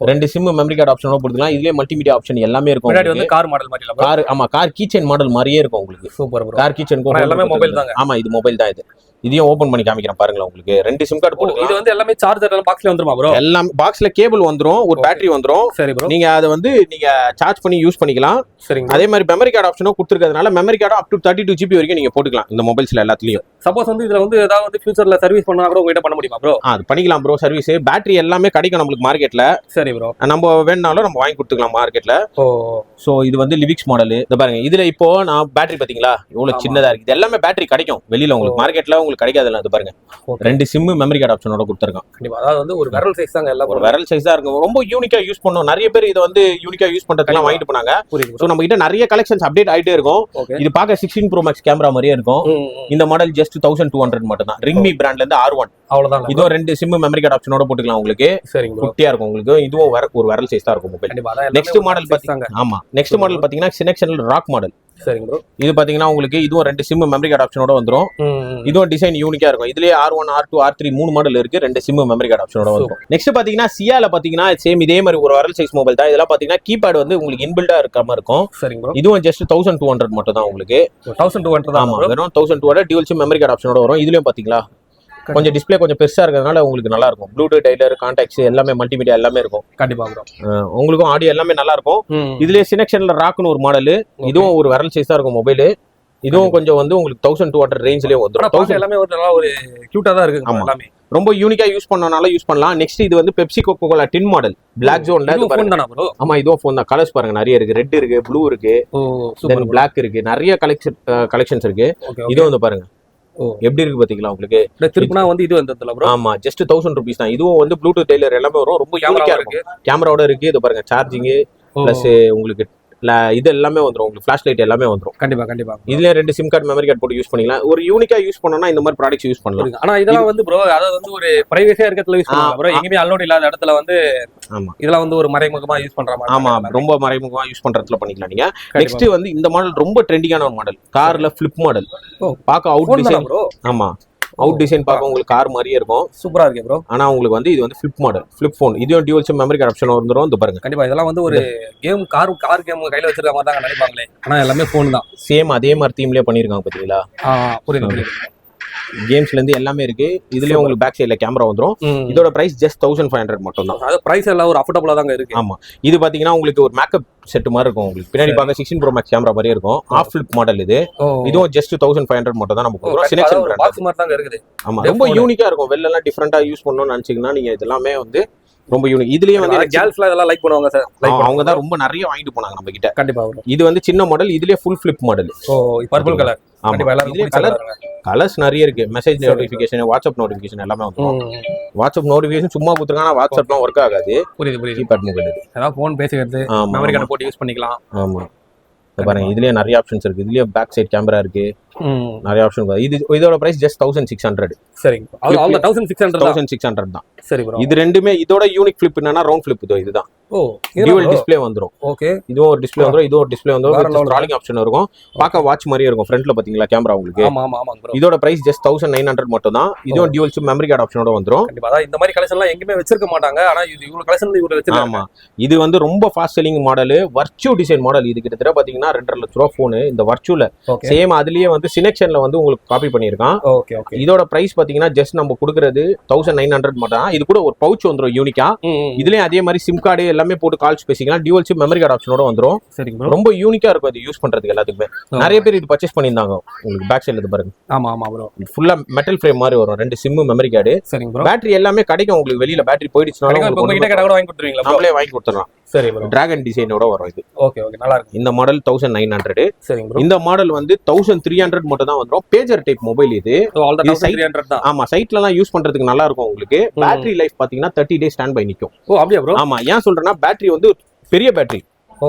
ரெண்டு சிம், மெமரி கார்டு ஆப்ஷனோட போட்டுக்கலாம். இதுலயே மல்டிமீடியா ஆப்ஷன் எல்லாமே இருக்கும். முன்னாடி வந்து கார் மாடல் மாதிரி இல்ல. கார், ஆமா, கார் கீ செயின் மாடல் மாதிரியே இருக்கும் உங்களுக்கு. Super bro. Car key chain எல்லாமே மொபைல் தாங்க. ஆமா, இது மொபைல் தான். இது இதையும் ஓபன் பண்ணி காமிக்கிறேன் பாருங்க. உங்களுக்கு ரெண்டு சிம் கார்டு போட்டு. இது வந்து எல்லாமே சார்ஜர் எல்லாம் பாக்ஸ்ல வந்துருமா ப்ரோ? எல்லாம் பாக்ஸ்ல கேபிள் வந்துரும், ஒரு பேட்டரி வந்துரும். சரி ப்ரோ. நீங்க அதை வந்து நீங்க சார்ஜ் பண்ணி யூஸ் பண்ணிக்கலாம். சரிங்க. அதே மாதிரி மெமரி கார்டு ஆப்ஷனும் கொடுத்துருக்கிறதுனால memory card up to 32GB வரைக்கும் நீங்க போட்டுக்கலாம் இந்த மொபைல்ஸ்ல எல்லாத்துலயும். சப்போஸ் வந்து இதுல வந்து ஏதாவது வந்து ஃபியூச்சர்ல சர்வீஸ் பண்ணா கூட உங்ககிட்ட பண்ண முடியுமா ப்ரோ? அது பண்ணிக்கலாம் ப்ரோ. சர்வீஸ், பேட்டரி எல்லாமே கிடைக்கும் நம்மளுக்கு மார்க்கெட்ல. சரி ப்ரோ. நம்ம வேணாலும் நம்ம வாங்கி கொடுத்துக்கலாம் மார்க்கெட்ல. சோ இது வந்து லிவிக்ஸ் மாடல். இத பாருங்க. இதுல இப்போ நான் பேட்டரி பாத்தீங்களா எவ்வளவு சின்னதா இருக்கு. இது எல்லாமே பேட்டரி கிடைக்கும் வெளியில உங்களுக்கு. மார்க்கெட்ல உங்களுக்கு கிடைக்காதுல்ல. அது பாருங்க. ரெண்டு சிம், மெமரி கார்டு ஆப்ஷனோட கொடுத்துருக்கான். கண்டிப்பா. அதாவது வந்து ஒரு விரல் சைஸ் தாங்க. எல்லாம் ஒரு விரல் சைஸ் தான் இருக்கும். ரொம்ப யூனிக்கா யூஸ் பண்ணோம். நிறைய பேர் இதை வந்து யூனிக்கா யூஸ் பண்றதுக்கு வாங்கிட்டு போனாங்க. சோ நம்ம கிட்ட நிறைய கலெக்ஷன்ஸ் அப்டேட் ஆயிட்டே இருக்கும். இது பார்க்க 16 Pro Max கேமரா மாதிரியே இருக்கும். இந்த மாடல் ஜஸ்ட் 1200 மட்டும் தான். ரிங்மி பிராண்ட்ல இருந்து R1. அவ்வளவுதான். இதுவும் ரெண்டு சிம், மெமரி கார்டு ஆப்ஷனோட போட்டுக்கலாம் உங்களுக்கு. சரிங்க. குட்டியா இருக்கும் உங்களுக்கு. இதுவும் ஒரு விரல் சைஸ் தான் இருக்கும் மொபைல். நெக்ஸ்ட் மாடல் பாத்தீங்க. ஆமா, நெக்ஸ்ட் மாடல் பாத்தீங்கன்னா சினெக்ஷன்ல ராக் மாடல். சரிங்க ப்ரோ. இது பாத்தீங்கன்னா உங்களுக்கு இதுவும் ரெண்டு சிம், மெமரி கார்டு ஆப்ஷனோட வந்துரும். இதுவும் டிசைன் யூனிக்கா இருக்கும். இதுலயே R1, R2, R3 மூணு மாடல் இருக்கு. ரெண்டு சிம், மெமரி கார்டு ஆப்ஷனோட வந்துரும். நெக்ஸ்ட் பாத்தீங்கன்னா சியால பாத்தீங்கன்னா சேம் இதே மாதிரி ஒரு விரல் சைஸ் மொபைல் தான். இதெல்லாம் பாத்தீங்கன்னா கீபேட் வந்து உங்களுக்கு இன்பில்டா இருக்காம இருக்கும். சரிங்க ப்ரோ. இதுவும் ஜஸ்ட் 1200 மட்டும் தான் உங்களுக்கு. 1200 தான். ஆமா, வெறும் 1200 டியூவல் சிம், மெமரி கார்டு ஆப்ஷனோட வரும். இதுலயும் பாத்தீங்களா கொஞ்சம் டிஸ்பிளே கொஞ்சம் பெருசா இருக்கிறதுனால உங்களுக்கு நல்லா இருக்கும். ப்ளூடூத் டைலர், கான்டாக்ட்ஸ் எல்லாமே மல்டிமீடியா எல்லாமே இருக்கும். கண்டிப்பா ப்ரோ. உங்களுக்கும் ஆடியோ எல்லாமே நல்லா இருக்கும். இதுலயே சினெக்ஷன்ல ராக்னு ஒரு மாடல். இதுவும் ஒரு விரல் சைஸா இருக்கும் மொபைல். இதுவும் கொஞ்சம் வந்து உங்களுக்கு 1200 ரேஞ்ச்லயே வந்துரும். எல்லாமே ஒரு நல்லா ஒரு கியூட்டா தான் இருக்கு. ஆமா, ரொம்ப யூனிக்கா யூஸ் பண்ணனால யூஸ் பண்ணலாம். நெக்ஸ்ட் இது வந்து Pepsi cocoa Cola tin model black ஜோன்ல. ஆமா, இதுவும் ஃபோன் தான். கலர்ஸ் பாருங்க நிறைய இருக்கு. ரெட் இருக்கு, ப்ளூ இருக்கு, தென் பிளாக் இருக்கு, நிறைய கலெக்ஷன்ஸ் இருக்கு. இதுவும் வந்து பாருங்க எப்படி இருக்கு பாத்தீங்களா உங்களுக்கு. திருப்பினா வந்து இது வந்து ஆமா, ஜஸ்ட் 1000 rupees தான். இதுவும் வந்து ப்ளூடூத் டெய்லர் எல்லாமே வரும். ரொம்ப யூனிக்கா இருக்கு. கேமராவோட இருக்கு. இது பாருங்க சார்ஜிங் பிளஸ் உங்களுக்கு இது எல்லாமே வந்துரும். உங்களுக்கு ஃபிளாஷ் லைட் எல்லாமே வந்துரும். கண்டிப்பா இதுல 2 சிம் கார்டு மெமரி கார்டு போட்டு யூஸ் பண்ணிக்கலாம். ஒரு யூனிக்கா யூஸ் பண்ணனும்னா இந்த மாதிரி ப்ராடக்ட்ஸ் யூஸ் பண்ணலாம். ஆனா இதெல்லாம் வந்து ப்ரோ அதாவது வந்து ஒரு பிரைவசியா இருக்கிறதுல யூஸ் பண்ணலாம் ப்ரோ. எங்கேயுமே அலோட் இல்லாத இடத்துல வந்து ஆமா இதெல்லாம் வந்து ஒரு மறைமுகமா யூஸ் பண்ற மாதிரி. ஆமா, ரொம்ப மறைமுகமா யூஸ் பண்றதுல பண்ணிக்கலாம் நீங்க. நெக்ஸ்ட் வந்து இந்த மாடல் ரொம்ப ட்ரெண்டிங்கான ஒரு மாடல். கார்ல ஃபிளிப் மாடல். பாக்க அவுட் டிசைன். ஆமா, அவுட் டிசைன் பார்க்க உங்களுக்கு கார் மாதிரியே இருக்கும். சூப்பரா இருக்கு ப்ரோ. ஆனா உங்களுக்கு வந்து இது வந்து ஃபிளிப் மாடல், ஃபிளிப் போன். இதுவும் dual SIM memory card option வந்துரும். இது பாருங்க. கண்டிப்பா இதெல்லாம் வந்து ஒரு கேம் கார் கேம் கையில வச்சிருக்க மாதிரி தான் நினைப்பாங்களே. ஆனா எல்லாமே போன் தான். சேம் அதே மாதிரி தீம்லயே பண்ணிருக்காங்க பாத்தீங்களா. புரியுது. கேம்ஸ்ல இருந்து எல்லாமே இருக்கு. இதுலயே உங்களுக்கு பேக் சைடுல கேமரா வந்துரும். இதோட பிரைஸ் ஜஸ்ட் 1500 மட்டும் தான். அது பிரைஸ் எல்லாம் ஒரு அஃபோர்டபுளா தான் இருக்கு. ஆமா, இது பாத்தீங்கன்னா உங்களுக்கு ஒரு மேக்கப் செட் மாதிரி இருக்கும். உங்களுக்கு பின்னாடி பார்க்க 16 Pro Max கேமரா மாதிரியே இருக்கும். ஆஃப் ஃபிளிப் மாடல் இது. இதுவும் ஜஸ்ட் 1500 மட்டும் தான் நமக்கு வரும். சிலெக்ஷன் பிராண்ட் பாக்ஸ் மாதிரி தான் இருக்குது. ஆமா, ரொம்ப யூனிக்கா இருக்கும். வெல்ல எல்லாம் டிஃபரெண்டா யூஸ் பண்ணனும்னு நினைச்சீங்கன்னா நீங்க இதெல்லாமே வந்து ரொம்ப யூனிக். இதுலயே வந்து கேர்ள்ஸ்லாம் இதெல்லாம் லைக் பண்ணுவாங்க சார். அவங்க தான் ரொம்ப நிறைய வாங்கிட்டு போனாங்க நம்ம கிட்ட. கண்டிப்பா. இது வந்து சின்ன மாடல். இதுலயே full flip model. Purple colour. கண்டிப்பா எல்லாரும் கலர்ஸ் நிறைய இருக்கு. மெசேஜ் நோட்டிபிகேஷன், வாட்ஸ்அப் நோட்டிபிகேஷன் எல்லாமே வந்துரும். வாட்ஸ்அப் நோட்டிபிகேஷன் சும்மா கொடுத்துருக்காங்க. வாட்ஸ்அப்லாம் ஒர்க் ஆகாது. புரியுது. கீபேட் மொபைல் இது. அதான் போன் பேசிக்கிறது, மெமரி கார்டு போட்டு யூஸ் பண்ணிக்கலாம். ஆமா, பாருங்க இதுலயே நிறைய ஆப்ஷன்ஸ் இருக்கு. இதுலயே பேக் சைடு கேமரா இருக்கு. நிறைய ஆப்ஷன். இதோட பிரைஸ் ஜஸ்ட் 1600. சரிங்க. அது 1600 தான். சரி ப்ரோ. இது ரெண்டுமே இதோட யூனிக் ஃபிளிப் என்னன்னா ரவுண்ட் ஃபிளிப். இதுதான் டியூவல் டிஸ்ப்ளே வந்துரும். ஓகே, இதுவும் ஒரு டிஸ்ப்ளே வந்துரும். இதுவும் ஒரு டிஸ்ப்ளே வந்துரும். ஸ்க்ராலிங் ஆப்ஷன் இருக்கும். பார்க்க வாட்ச் மாதிரியே இருக்கும். ஃப்ரண்ட்ல பாத்தீங்களா கேமரா உங்களுக்கு. ஆமா ப்ரோ. இதோட பிரைஸ் ஜஸ்ட் 1900 மட்டும் தான். இதுவும் டியூவல் சிம் மெமரி கார்டு ஆப்ஷனோட வந்துரும். கண்டிப்பா. அதான் இந்த மாதிரி கலெக்ஷன் எல்லாம் எங்கயுமே வச்சிருக்க மாட்டாங்க. ஆனா இது இவ்வளவு கலெக்ஷன் இவ்வளவு வச்சிருக்காங்க. ஆமா, இது வந்து ரொம்ப fast selling model. Virtue design model. இது கிட்டத்தட்ட பாத்தீங்கன்னா 2.5 லட்சம் ரூபாய் போன். இந்த வர்ச்சுல சேம் அதுலயே வந்து சினெக்ஷன்ல வந்து உங்களுக்கு காப்பி பண்ணிருக்கான். இதோட பிரைஸ் பாத்தீங்கன்னா ஜஸ்ட் நம்ம கொடுக்கறது 1900 மட்டும். இது கூட ஒரு பவுச் வந்துரும் யூனிக்கா. இதுலயே அதே மாதிரி சிம் கார்டு எல்லாமே போட்டு கால்ஸ் பேசிக்கலாம். டியூவல் சிம் மெமரி கார்டு ஆப்ஷனோட வந்துரும். ரொம்ப யூனிக்கா இருக்கும். இது யூஸ் பண்றதுக்கு எல்லாத்துக்குமே. நிறைய பேர் இது பர்ச்சேஸ் பண்ணிருந்தாங்க. உங்களுக்கு பேக் சைடுல பாருங்க. ஆமா ப்ரோ. ஃபுல்லா மெட்டல் ஃப்ரேம் மாதிரி வரும். 2 சிம் மெமரி கார்டு. பேட்டரி எல்லாமே கிடைக்கும் உங்களுக்கு. வெளியில பேட்டரி போயிடுச்சுனாலும் வாங்கி கொடுத்துருவீங்களா? நம்மளே வாங்கி கொடுத்துறோம். சரி ப்ரோ. டிராகன் டிசைனோட வரும் இது. ஓகே, நல்லா இருக்கு. இந்த மாடல் 1900. சரிங்க ப்ரோ. இந்த மாடல் வந்து 1300 மட்டும் தான் வந்துரும். பேஜர் டைப் மொபைல் இது. ஆமா, சைட்ல எல்லாம் யூஸ் பண்றதுக்கு நல்லா இருக்கும் உங்களுக்கு. பேட்டரி லைஃப் பாத்தீங்கன்னா 30 days ஸ்டாண்ட் பை நிக்கும். அப்படியே ப்ரோ? ஆமா, ஏன் சொல்றேன்னா பேட்டரி வந்து பெரிய பேட்டரி.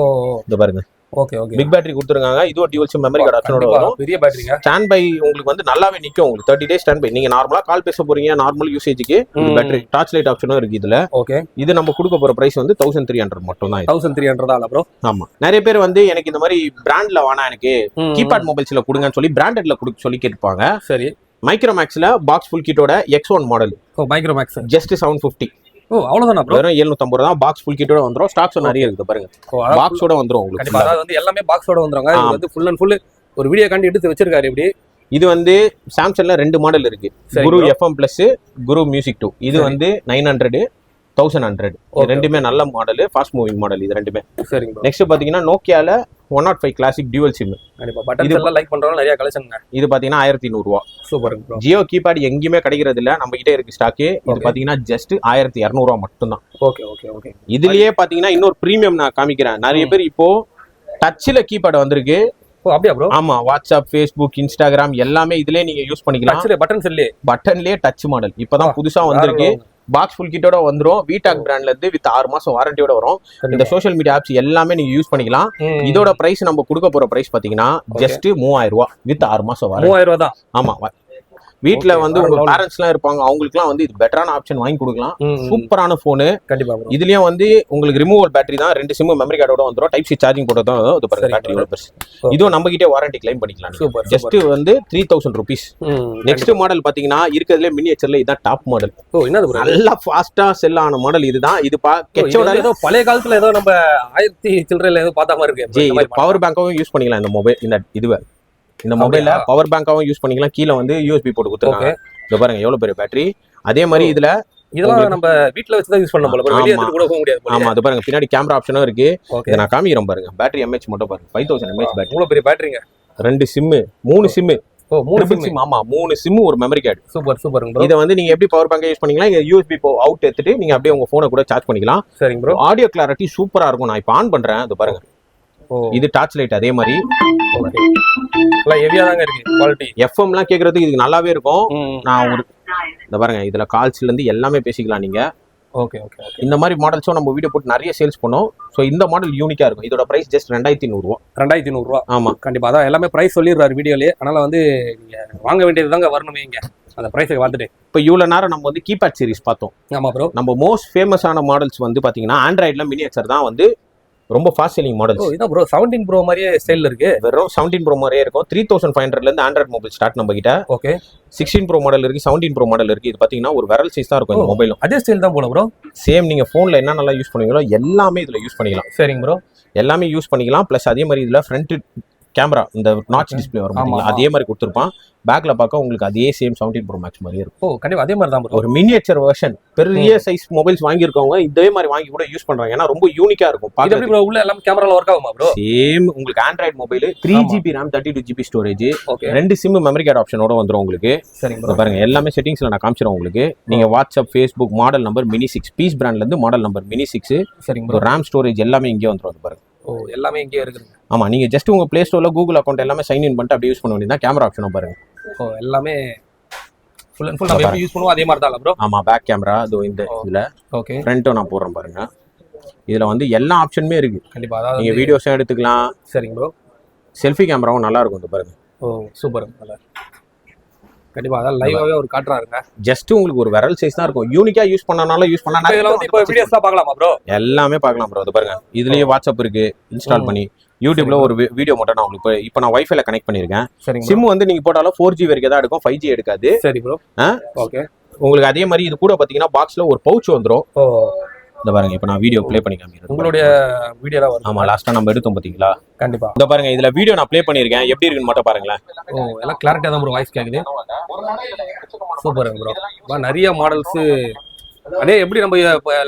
இந்த பாருங்க. ஓகே, பிக் பேட்டரி கொடுத்துருக்காங்க. இதுவும் டியூவல் சிம் மெமரி கார்டு ஆப்ஷனோட வரும். பெரிய பேட்டரிங்க. ஸ்டாண்ட் பை உங்களுக்கு வந்து நல்லாவே நிக்கும். உங்களுக்கு 30 days ஸ்டாண்ட் பை. நீங்க நார்மலா கால் பேச போறீங்க, நார்மல் யூசேஜ்க்கு பேட்டரி டார்ச் லைட் ஆப்ஷனும் இருக்கு இதுல. ஓகே. இது நம்ம கொடுக்க போற பிரைஸ் வந்து 1300 மட்டும் தான். 1300 தான் ப்ரோ. ஆமா, நிறைய பேர் வந்து எனக்கு இந்த மாதிரி பிராண்ட்ல வேணா, எனக்கு கீபேட் மொபைல்ஸ்ல கொடுங்கன்னு சொல்லி பிராண்டட்ல கொடுக்க சொல்லி கேட்பாங்க. சரி. மைக்ரோமேக்ஸ்ல பாக்ஸ் ஃபுல் கிட்டோட X1 மாடல். Micromax just 750. அவ்வளவுதானா ப்ரோ? வெறும் 750 தான். பாக்ஸ் ஃபுல் கிட்டோட வந்துரும். ஸ்டாக்ஸ் நிறைய இருக்கு பாருங்க. பாக்ஸோட வந்துரும் உங்களுக்கு. கண்டிப்பா. அதாவது வந்து எல்லாமே பாக்ஸோட வந்துருங்க. இது வந்து ஃபுல் அண்ட் ஃபுல் ஒரு வீடியோ காண்டி எடுத்து வச்சிருக்காரு இப்படி. இது வந்து சாம்சங்ல 2 மாடல் இருக்கு. குரு FM Plus, குரு மியூசிக் 2. இது வந்து 900, 1100. ரெண்டுமே நல்ல மாடல், ஃபாஸ்ட் மூவிங் மாடல் இது ரெண்டுமே. சரிங்க. நெக்ஸ்ட் பாத்தீங்கன்னா நோக்கியால 105 கிளாசிக் டியூவல் சிம். கண்டிப்பா. பட்டன் எல்லாம் லைக் பண்றவங்க நிறைய கலெக்ஷன்ங்க. இது பாத்தீங்கன்னா 1200 ரூபாய். Super bro. ஜியோ கீபேட் எங்கயுமே கிடைக்கிறது இல்ல, நம்ம கிட்ட இருக்கு ஸ்டாக். இது பாத்தீங்கன்னா ஜஸ்ட் 1200 ரூபாய் மட்டும் தான். ஓகே. இதுலயே பாத்தீங்கன்னா இன்னொரு பிரீமியம் நான் காமிக்கிறேன். நிறைய பேர் இப்போ டச்ல கீபேட் வந்திருக்கு. அப்படியே ப்ரோ? ஆமா, வாட்ஸ்அப், ஃபேஸ்புக், இன்ஸ்டாகிராம் எல்லாமே இதுலயே நீங்க யூஸ் பண்ணிக்கலாம். பட்டன்லயே டச் மாடல் இப்பதான் புதுசா வந்திருக்கு. பாக்ஸ் ஃபுல் கிட்டோட வந்துரும். விடாக் பிராண்ட்ல இருந்து வித் 6 மாசம் வாரண்டியோட வரும். இந்த சோஷியல் மீடியா ஆப்ஸ் எல்லாமே நீங்க யூஸ் பண்ணிக்கலாம். இதோட பிரைஸ் நம்ம கொடுக்க போற பிரைஸ் பாத்தீங்கன்னா ஜஸ்ட் 3000 ரூபாய் வித் 6 மாசம் வாரண்டி. 3000 ரூபாய் தான். ஆமா, வீட்டுல வந்து உங்க பேரண்ட்ஸ் எல்லாம் இருப்பாங்க, அவங்களுக்கு எல்லாம் வந்து இது பெட்டரான ஆப்ஷன் வாங்கி கொடுக்கலாம். சூப்பரான போனு. கண்டிப்பா. இதுலயும் வந்து உங்களுக்கு ரிமூவல் பேட்டரி தான். 2 சிம் மெமரி கார்டோட வந்துரும். டைப் சி சார்ஜிங் போட்டு தான் இது பாருங்க. பேட்டரி பெருசு. இதுவும் நம்ம கிட்டே வாரண்டி கிளைம் பண்ணிக்கலாம். ஜஸ்ட் வந்து 3000 rupees. நெக்ஸ்ட் மாடல் பாத்தீங்கன்னா இருக்கிறதுல மினியேச்சர்ல இதான் டாப் மாடல். நல்லா ஃபாஸ்டா செல் ஆன மாடல் இதுதான். இது ஏதோ பழைய காலத்துல ஏதோ நம்ம 1000 சில்லறையில ஏதோ பார்த்த மாதிரி இருக்கு. பவர் பேங்காவும் யூஸ் பண்ணிக்கலாம் இந்த மொபைல். இந்த மொபைல்ல பவர் பேங்காவும் யூஸ் பண்ணிக்கலாம். கீழே வந்து USB போட்டு கொடுத்துருக்காங்க. இத பாருங்க எவ்வளவு பெரிய பேட்டரி. அதே மாதிரி இதெல்லாம் நம்ம வீட்ல வச்சு தான் யூஸ் பண்ண போல, வெளிய எடுத்து கூட போக முடியாது. ஆமா, அது பாருங்க பின்னாடி கேமரா ஆப்ஷனும் இருக்கு. இத நான் காமிக்கிறேன் பாருங்க. பேட்டரி mAh மட்டும் பாருங்க. 5000 mAh பேட்டரி. இவ்வளவு பெரிய பேட்டரிங்க. 2 சிம், 3 சிம். ஓ 3 சிம். ஆமா 3 சிம் ஒரு memory card. Super super bro. இதை வந்து நீங்க எப்படி பவர் பேங்க் யூஸ் பண்ணிக்கலாம், இங்க யூஎஸ்பி அவுட் எடுத்துட்டு நீங்க அப்படியே உங்க போனை கூட சார்ஜ் பண்ணிக்கலாம். சரிங்க ப்ரோ. ஆடியோ கிளாரிட்டி சூப்பரா இருக்கும். நான் இப்போ ஆன் பண்றேன், அது பாருங்க. இது டார்ச் லைட் அதே மாதிரி ஹெவியா தாங்க இருக்கு குவாலிட்டி. எஃப்எம்லாம் கேக்குறதுக்கு இது நல்லாவே இருக்கும். நான் ஒரு இந்த பாருங்க, இதுல கால்ஸ்ல இருந்து எல்லாமே பேசிக்கலாம் நீங்க. Okay okay okay. இந்த மாதிரி மாடல்ஸும் நம்ம வீடியோ போட்டு நிறைய சேல்ஸ் பண்ணோம். ஸோ இந்த மாடல் யூனிக்கா இருக்கும். இதோட பிரைஸ் ஜஸ்ட் 2100 ரூபா. 2100 ரூபா. ஆமா கண்டிப்பா. அதான் எல்லாமே பிரைஸ் சொல்லிடுறாரு வீடியோலயே. அதனால வந்து நீங்க வாங்க வேண்டியது தாங்க வரணுமே இங்க அந்த பிரைஸை பார்த்துட்டு. இப்போ இவ்வளவு நேரம் நம்ம வந்து கீபேட் சீரிஸ் பார்த்தோம். ஆமா ப்ரோ. நம்ம மோஸ்ட் ஃபேமஸான மாடல்ஸ் வந்து பாத்தீங்கன்னா ஆண்ட்ராய்ட்ல மினியேச்சர் தான் வந்து ரொம்ப ஃபாஸ்ட் செல்லிங் மாடல்ஸ். இதான் ப்ரோ 17 ப்ரோ மாதிரியே ஸ்டைல்ல இருக்கு. வெறும் 17 ப்ரோ மாதிரியே இருக்கும். 3500ல இருந்து ஆண்ட்ராய்ட் மொபைல் ஸ்டார்ட் நம்ம கிட்ட. ஓகே. 16 ப்ரோ மாடல் இருக்கு, 17 ப்ரோ மாடல் இருக்கு. இது பாத்தீங்கன்னா ஒரு விரல் சைஸ் தான் இருக்கும் இந்த மொபைலும். அதே ஸ்டைல் தான் போல ப்ரோ. சேம் நீங்க போன்ல என்ன நல்லா யூஸ் பண்ணுவீங்களோ எல்லாமே இதுல யூஸ் பண்ணிக்கலாம். சரிங்க ப்ரோ. எல்லாமே யூஸ் பண்ணிக்கலாம். பிளஸ் அதே மாதிரி இதுல ஃப்ரண்ட் கேமரா இந்த நாட்ச் டிஸ்பிளே வரும், அதே மாதிரி கொடுத்துருப்பான். பேக்ல பார்க்க உங்களுக்கு அதே சேம் 17 ப்ரோ மேக்ஸ் மாதிரி இருக்கும். கண்டிப்பா அதே மாதிரி தான் ப்ரோ. ஒரு மினியேச்சர் வெர்ஷன். பெரிய சைஸ் மொபைல்ஸ் வாங்கியிருக்கவங்க இதே மாதிரி வாங்கி கூட யூஸ் பண்றாங்க. ஏன்னா ரொம்ப யூனிக்கா இருக்கும். இது எப்படி ப்ரோ உள்ள எல்லாம் கேமரால ஒர்க் ஆகுமா ப்ரோ? சேம் உங்களுக்கு Android mobile 3GB RAM 32GB storage, 2 SIM memory card ஆப்ஷனோட வந்துரும் உங்களுக்கு. சரிங்க ப்ரோ. பாருங்க எல்லாமே செட்டிங்ஸ்ல நான் காமிச்சிரோம் உங்களுக்கு. நீங்க WhatsApp, Facebook, model number mini 6 piece பிராண்ட்ல இருந்து மாடல் நம்பர் மினி 6. சரிங்க ப்ரோ. RAM ஸ்டோரேஜ் எல்லாமே இங்கே வந்துரும் பாருங்க. எல்லாமே இங்கே இருக்குது. ஆமா நீங்க ஜஸ்ட் உங்க பிளே ஸ்டோர்ல கூகுள் அக்கௌண்ட் எல்லாமே சைன் இன் பண்ணிட்டு அப்படியே யூஸ் பண்ண வேண்டியது. கேமரா ஆப்ஷனும் பாருங்க. எல்லாமே ஃபுல் அண்ட் ஃபுல் நம்ம எப்படி யூஸ் பண்ணுவோம் அதே மாதிரி தான் ப்ரோ. ஆமா பேக் கேமரா அதோ இந்த இதுல. ஓகே. ஃப்ரண்ட்டும் நான் போடுறேன் பாருங்க. இதுல வந்து எல்லா ஆப்ஷனுமே இருக்கு. கண்டிப்பா. அதாவது நீங்க வீடியோஸும் எடுத்துக்கலாம். சரிங்க ப்ரோ. செல்ஃபி கேமராவும் நல்லா இருக்கும். இது பாருங்க. சூப்பர். நல்லா கண்டிப்பா. அதான் லைவாவே ஒரு காட்டுறாருங்க. ஜஸ்ட் உங்களுக்கு ஒரு விரல் சைஸ் தான் இருக்கும். யூனிக்கா யூஸ் பண்ணனால யூஸ் பண்ணா இப்போ வீடியோஸ் தான் பார்க்கலாமா ப்ரோ? எல்லாமே பார்க்கலாம் ப்ரோ. இது பாருங்க. இதுலயே வாட்ஸ்அப் இருக்கு இன்ஸ்டால் பண்ணி. யூடியூப்ல ஒரு வீடியோ மட்டும் நான் உங்களுக்கு இப்போ நான் வைஃபைல கனெக்ட் பண்ணிருக்கேன். சிம் வந்து நீங்க போட்டாலும் 4G வரைக்கும் தான் எடுக்கும், 5G எடுக்காது. சரி ப்ரோ. ஓகே. உங்களுக்கு அதே மாதிரி இது கூட பாத்தீங்கன்னா பாக்ஸ்ல ஒரு பவுச் வந்துரும். இந்த பாருங்க இப்போ நான் வீடியோ ப்ளே பண்ணி காமிக்கிறேன். உங்களுடைய வீடியோல வரும். ஆமா லாஸ்டா நம்ம எடுத்தோம் பாத்தீங்களா? கண்டிப்பா. இந்த பாருங்க இதுல வீடியோ நான் ப்ளே பண்ணிருக்கேன். எப்படி இருக்குன்னு மட்டும் பாருங்களேன். எல்லாம் கிளாரிட்டியா தான் ப்ரோ வாய்ஸ் கேக்குது. Super bro. நிறைய மாடல்ஸ் அதே எப்படி நம்ம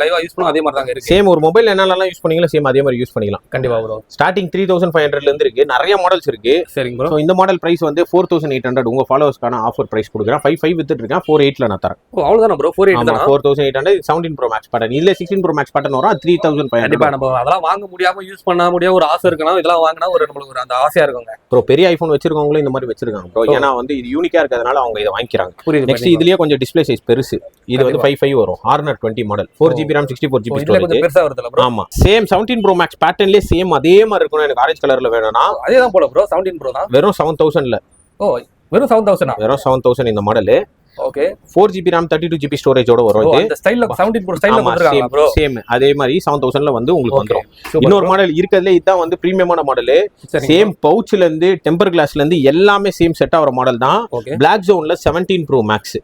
லைவா யூஸ் பண்ணோம் அதே மாதிரி தாங்க இருக்கு. சேம் ஒரு மொபைல் என்னென்னலாம் யூஸ் பண்ணீங்களோ சேம் அதே மாதிரி யூஸ் பண்ணிக்கலாம். கண்டிப்பா ப்ரோ. ஸ்டார்டிங் 3500ல இருந்து இருக்கு. நிறைய மாடல்ஸ் இருக்கு. சரிங்க ப்ரோ. சோ இந்த மாடல் பிரைஸ் வந்து 4800. உங்க ஃபாலோவர்ஸ்க்கான ஆஃபர் பிரைஸ் கொடுக்குறேன். 55 வித்துட்டு இருக்கேன். 48ல நான் தரேன். அவ்வளவுதானா ப்ரோ? 48 தானா? 4800. 17 ப்ரோ மேக்ஸ் பேட்டர்ன் இல்ல 16 ப்ரோ மேக்ஸ் பேட்டர்ன் வரும். 3500. கண்டிப்பா நம்ம அதெல்லாம் வாங்க முடியாம யூஸ் பண்ண முடியாம ஒரு ஆசை இருக்கணும். இதெல்லாம் வாங்கினா ஒரு நம்மளுக்கு ஒரு அந்த ஆசையா இருக்குங்க ப்ரோ. பெரிய ஐபோன் வச்சிருக்கவங்களும் இந்த மாதிரி வச்சிருக்காங்க ப்ரோ. ஏன்னா வந்து இது யூனிக்கா இருக்கிறதுனால அவங்க இதை வாங்கிக்கிறாங்க. புரியுது. நெக்ஸ்ட் இதுலயே கொஞ்சம் டிஸ்ப்ளே சைஸ் பெருசு. இது வந்து 55 வரும். Horner 20 model 4GB RAM 64GB storage. பெருசா வருதுல ப்ரோ. ஆமா சேம் 17 ப்ரோ மேக்ஸ் பேட்டர்ன்லயே சேம் அதே மாதிரி இருக்கணும். எனக்கு ஆரஞ்சு கலர்ல வேணும்னா அதே தான் போல ப்ரோ. 17 ப்ரோ தான். வெறும் 7000ல. வெறும் 7000. வெறும் 7000 இந்த model. Okay. 4GB RAM 32GB ஸ்டோரேஜோட வரும். இது இந்த ஸ்டைல்ல 17 ப்ரோ ஸ்டைல்ல கொடுத்திருக்காங்க ப்ரோ. சேம் அதே மாதிரி 7000ல வந்து உங்களுக்கு வந்துரும். இன்னொரு மாடல் இருக்குதுல இதான் வந்து பிரீமியமான மாடல். சேம் பவுச்ல இருந்து டெம்பர் கிளாஸ்ல இருந்து எல்லாமே சேம் செட் ஆவற மாடல் தான். பிளாக் ஜோன்ல 17 ப்ரோ மேக்ஸ்.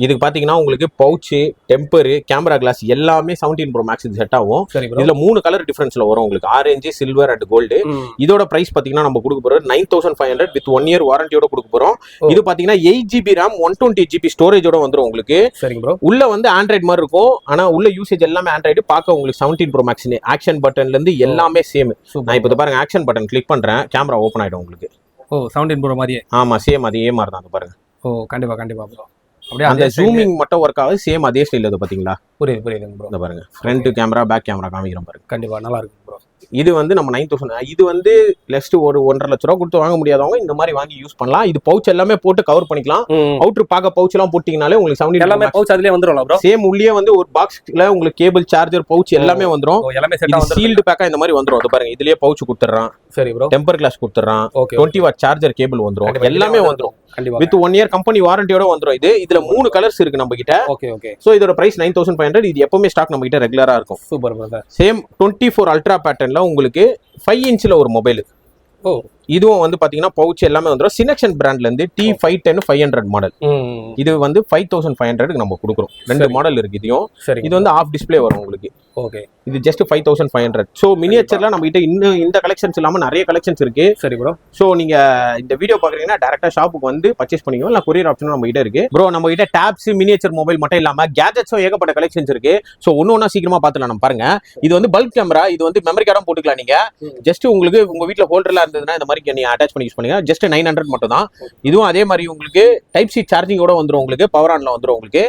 இதுக்கு பாத்தீங்கன்னா உங்களுக்கு பவுச், டெம்பர், கேமரா கிளாஸ் எல்லாமே 17 ப்ரோ மேக்ஸ் இது செட் ஆகும். இதுல 3 கலர் டிஃபரன்ஸ்ல வரும் உங்களுக்கு. Orange, silver and gold. இதோட பிரைஸ் பாத்தீங்கன்னா நம்ம கொடுக்க போறோம் 9500 வித் 1 இயர் வாரண்டியோட கொடுக்க போறோம். இது பாத்தீங்கன்னா 8GB RAM 120GB ஸ்டோரேஜோட வந்துரும் உங்களுக்கு. உள்ள வந்து ஆண்ட்ராய்டு மாதிரி இருக்கும். ஆனா உள்ள யூசேஜ் எல்லாமே ஆண்ட்ராய்டு. பார்க்க உங்களுக்கு 17 ப்ரோ மேக்ஸ். ஆக்ஷன் பட்டன்ல இருந்து எல்லாமே சேம். நான் இப்போ பாருங்க ஆக்ஷன் பட்டன் கிளிக் பண்றேன். கேமரா ஓபன் ஆயிடும் உங்களுக்கு. 17 ப்ரோ மாதிரியே. ஆமா சேம் அதே மாதிரி தான் பாருங்க. கண்டிப்பா கண்டிப்பா ப்ரோ. அப்படியே அந்த ஜூமிங் மட்டும் ஒர்க் ஆகுது. சேம் அதே ஸ்டைல் இது பாத்தீங்களா? புரியுது ப்ரோ. இந்த பாருங்க ஃப்ரண்ட் கேமரா, பேக் கேமரா காமிக்கிறோம் பாருங்க. கண்டிப்பா நல்லா இருக்கு ப்ரோ. இது வந்து நம்ம 9000. இது வந்து லெஸ்ட் ஒரு 1.5 லட்ச ரூபா கொடுத்து வாங்க முடியாதவங்க இந்த மாதிரி வாங்கி யூஸ் பண்ணலாம். இது பவுச் எல்லாமே போட்டு கவர் பண்ணிக்கலாம். அவுட்டர் பாக்க பவுச் எல்லாம் போட்டீங்கனாலே உங்களுக்கு 17 எல்லாமே பவுச் அதுலயே வந்துரும் ப்ரோ. சேம் உள்ளே வந்து ஒரு பாக்ஸ்ல உங்களுக்கு கேபிள், சார்ஜர், பவுச் எல்லாமே வந்துரும். எல்லாமே செட்டா வந்துரும். சீல்டு பேக்கா இந்த மாதிரி வந்துரும். அது பாருங்க இதுலயே பவுச் கொடுத்துறான். சரி ப்ரோ. டெம்பர் கிளாஸ் கொடுத்துறான். 20 வாட் சார்ஜர் கேபிள் வந்துரும். எல்லாமே வந்துரும். வித் 1 இயர் கம்பெனி வாரண்டியோட வந்துரும். இதுல 3 கலர்ஸ் இருக்கு நம்ம கிட்ட. சோ இதோட பிரைஸ் 9500. இது எப்பவுமே ஸ்டாக் நம்ம கிட்ட ரெகுலரா இருக்கும். Super brother. சேம் 24 அல்ட்ரா பேட்டர்ன்ல உங்களுக்கு 5 இன்ச்ல ஒரு மொபைல். இதுவும் வந்து பாத்தீங்கன்னா பவுச் எல்லாமே வந்துரும். சினெக்ஷன் பிராண்ட்ல இருந்து T510 500 மாடல். இது வந்து 5500 நம்ம கொடுக்குறோம். 2 மாடல் இருக்கு. இது வந்து ஆஃப் டிஸ்ப்ளே வரும் உங்களுக்கு. ஓகே. இது ஜஸ்ட் 5500. சோ மினியேச்சர்ல நம்ம கிட்ட இன்னும் இந்த கலெக்ஷன்ஸ் இல்லாம நிறைய கலெக்ஷன்ஸ் இருக்கு. சரி ப்ரோ. சோ நீங்க இந்த வீடியோ பாக்குறீங்கன்னா டைரக்டா ஷாப்புக்கு வந்து பர்ச்சேஸ் பண்ணிக்கோ. இல்ல கொரியர் ஆப்ஷனும் நம்ம கிட்ட இருக்கு. ப்ரோ நம்ம கிட்ட டாப்ஸ், மினியேச்சர் மொபைல் மட்டும் இல்லாம கேஜெட்ஸும் ஏகப்பட்ட கலெக்ஷன்ஸ் இருக்கு. சோ ஒண்ணு சீக்கிரமா பாத்துலாம். நம்ம பாருங்க இது வந்து பல்க் கேமரா. இது வந்து மெமரி கார்டும் போட்டுக்கலாம். நீங்க ஜஸ்ட் உங்களுக்கு உங்க வீட்ல ஹோல்டர்ல இருந்ததுன்னா இந்த மாதிரி நீங்க அட்டாச் பண்ணி யூஸ் பண்ணுங்க. ஜஸ்ட் 900 மட்டும் தான். இதுவும் அதே மாதிரி உங்களுக்கு டைப் சி சார்ஜிங்கோட வந்துரும், உங்களுக்கு பவர் ஆன்ல வந்துரும் உங்களுக்கு.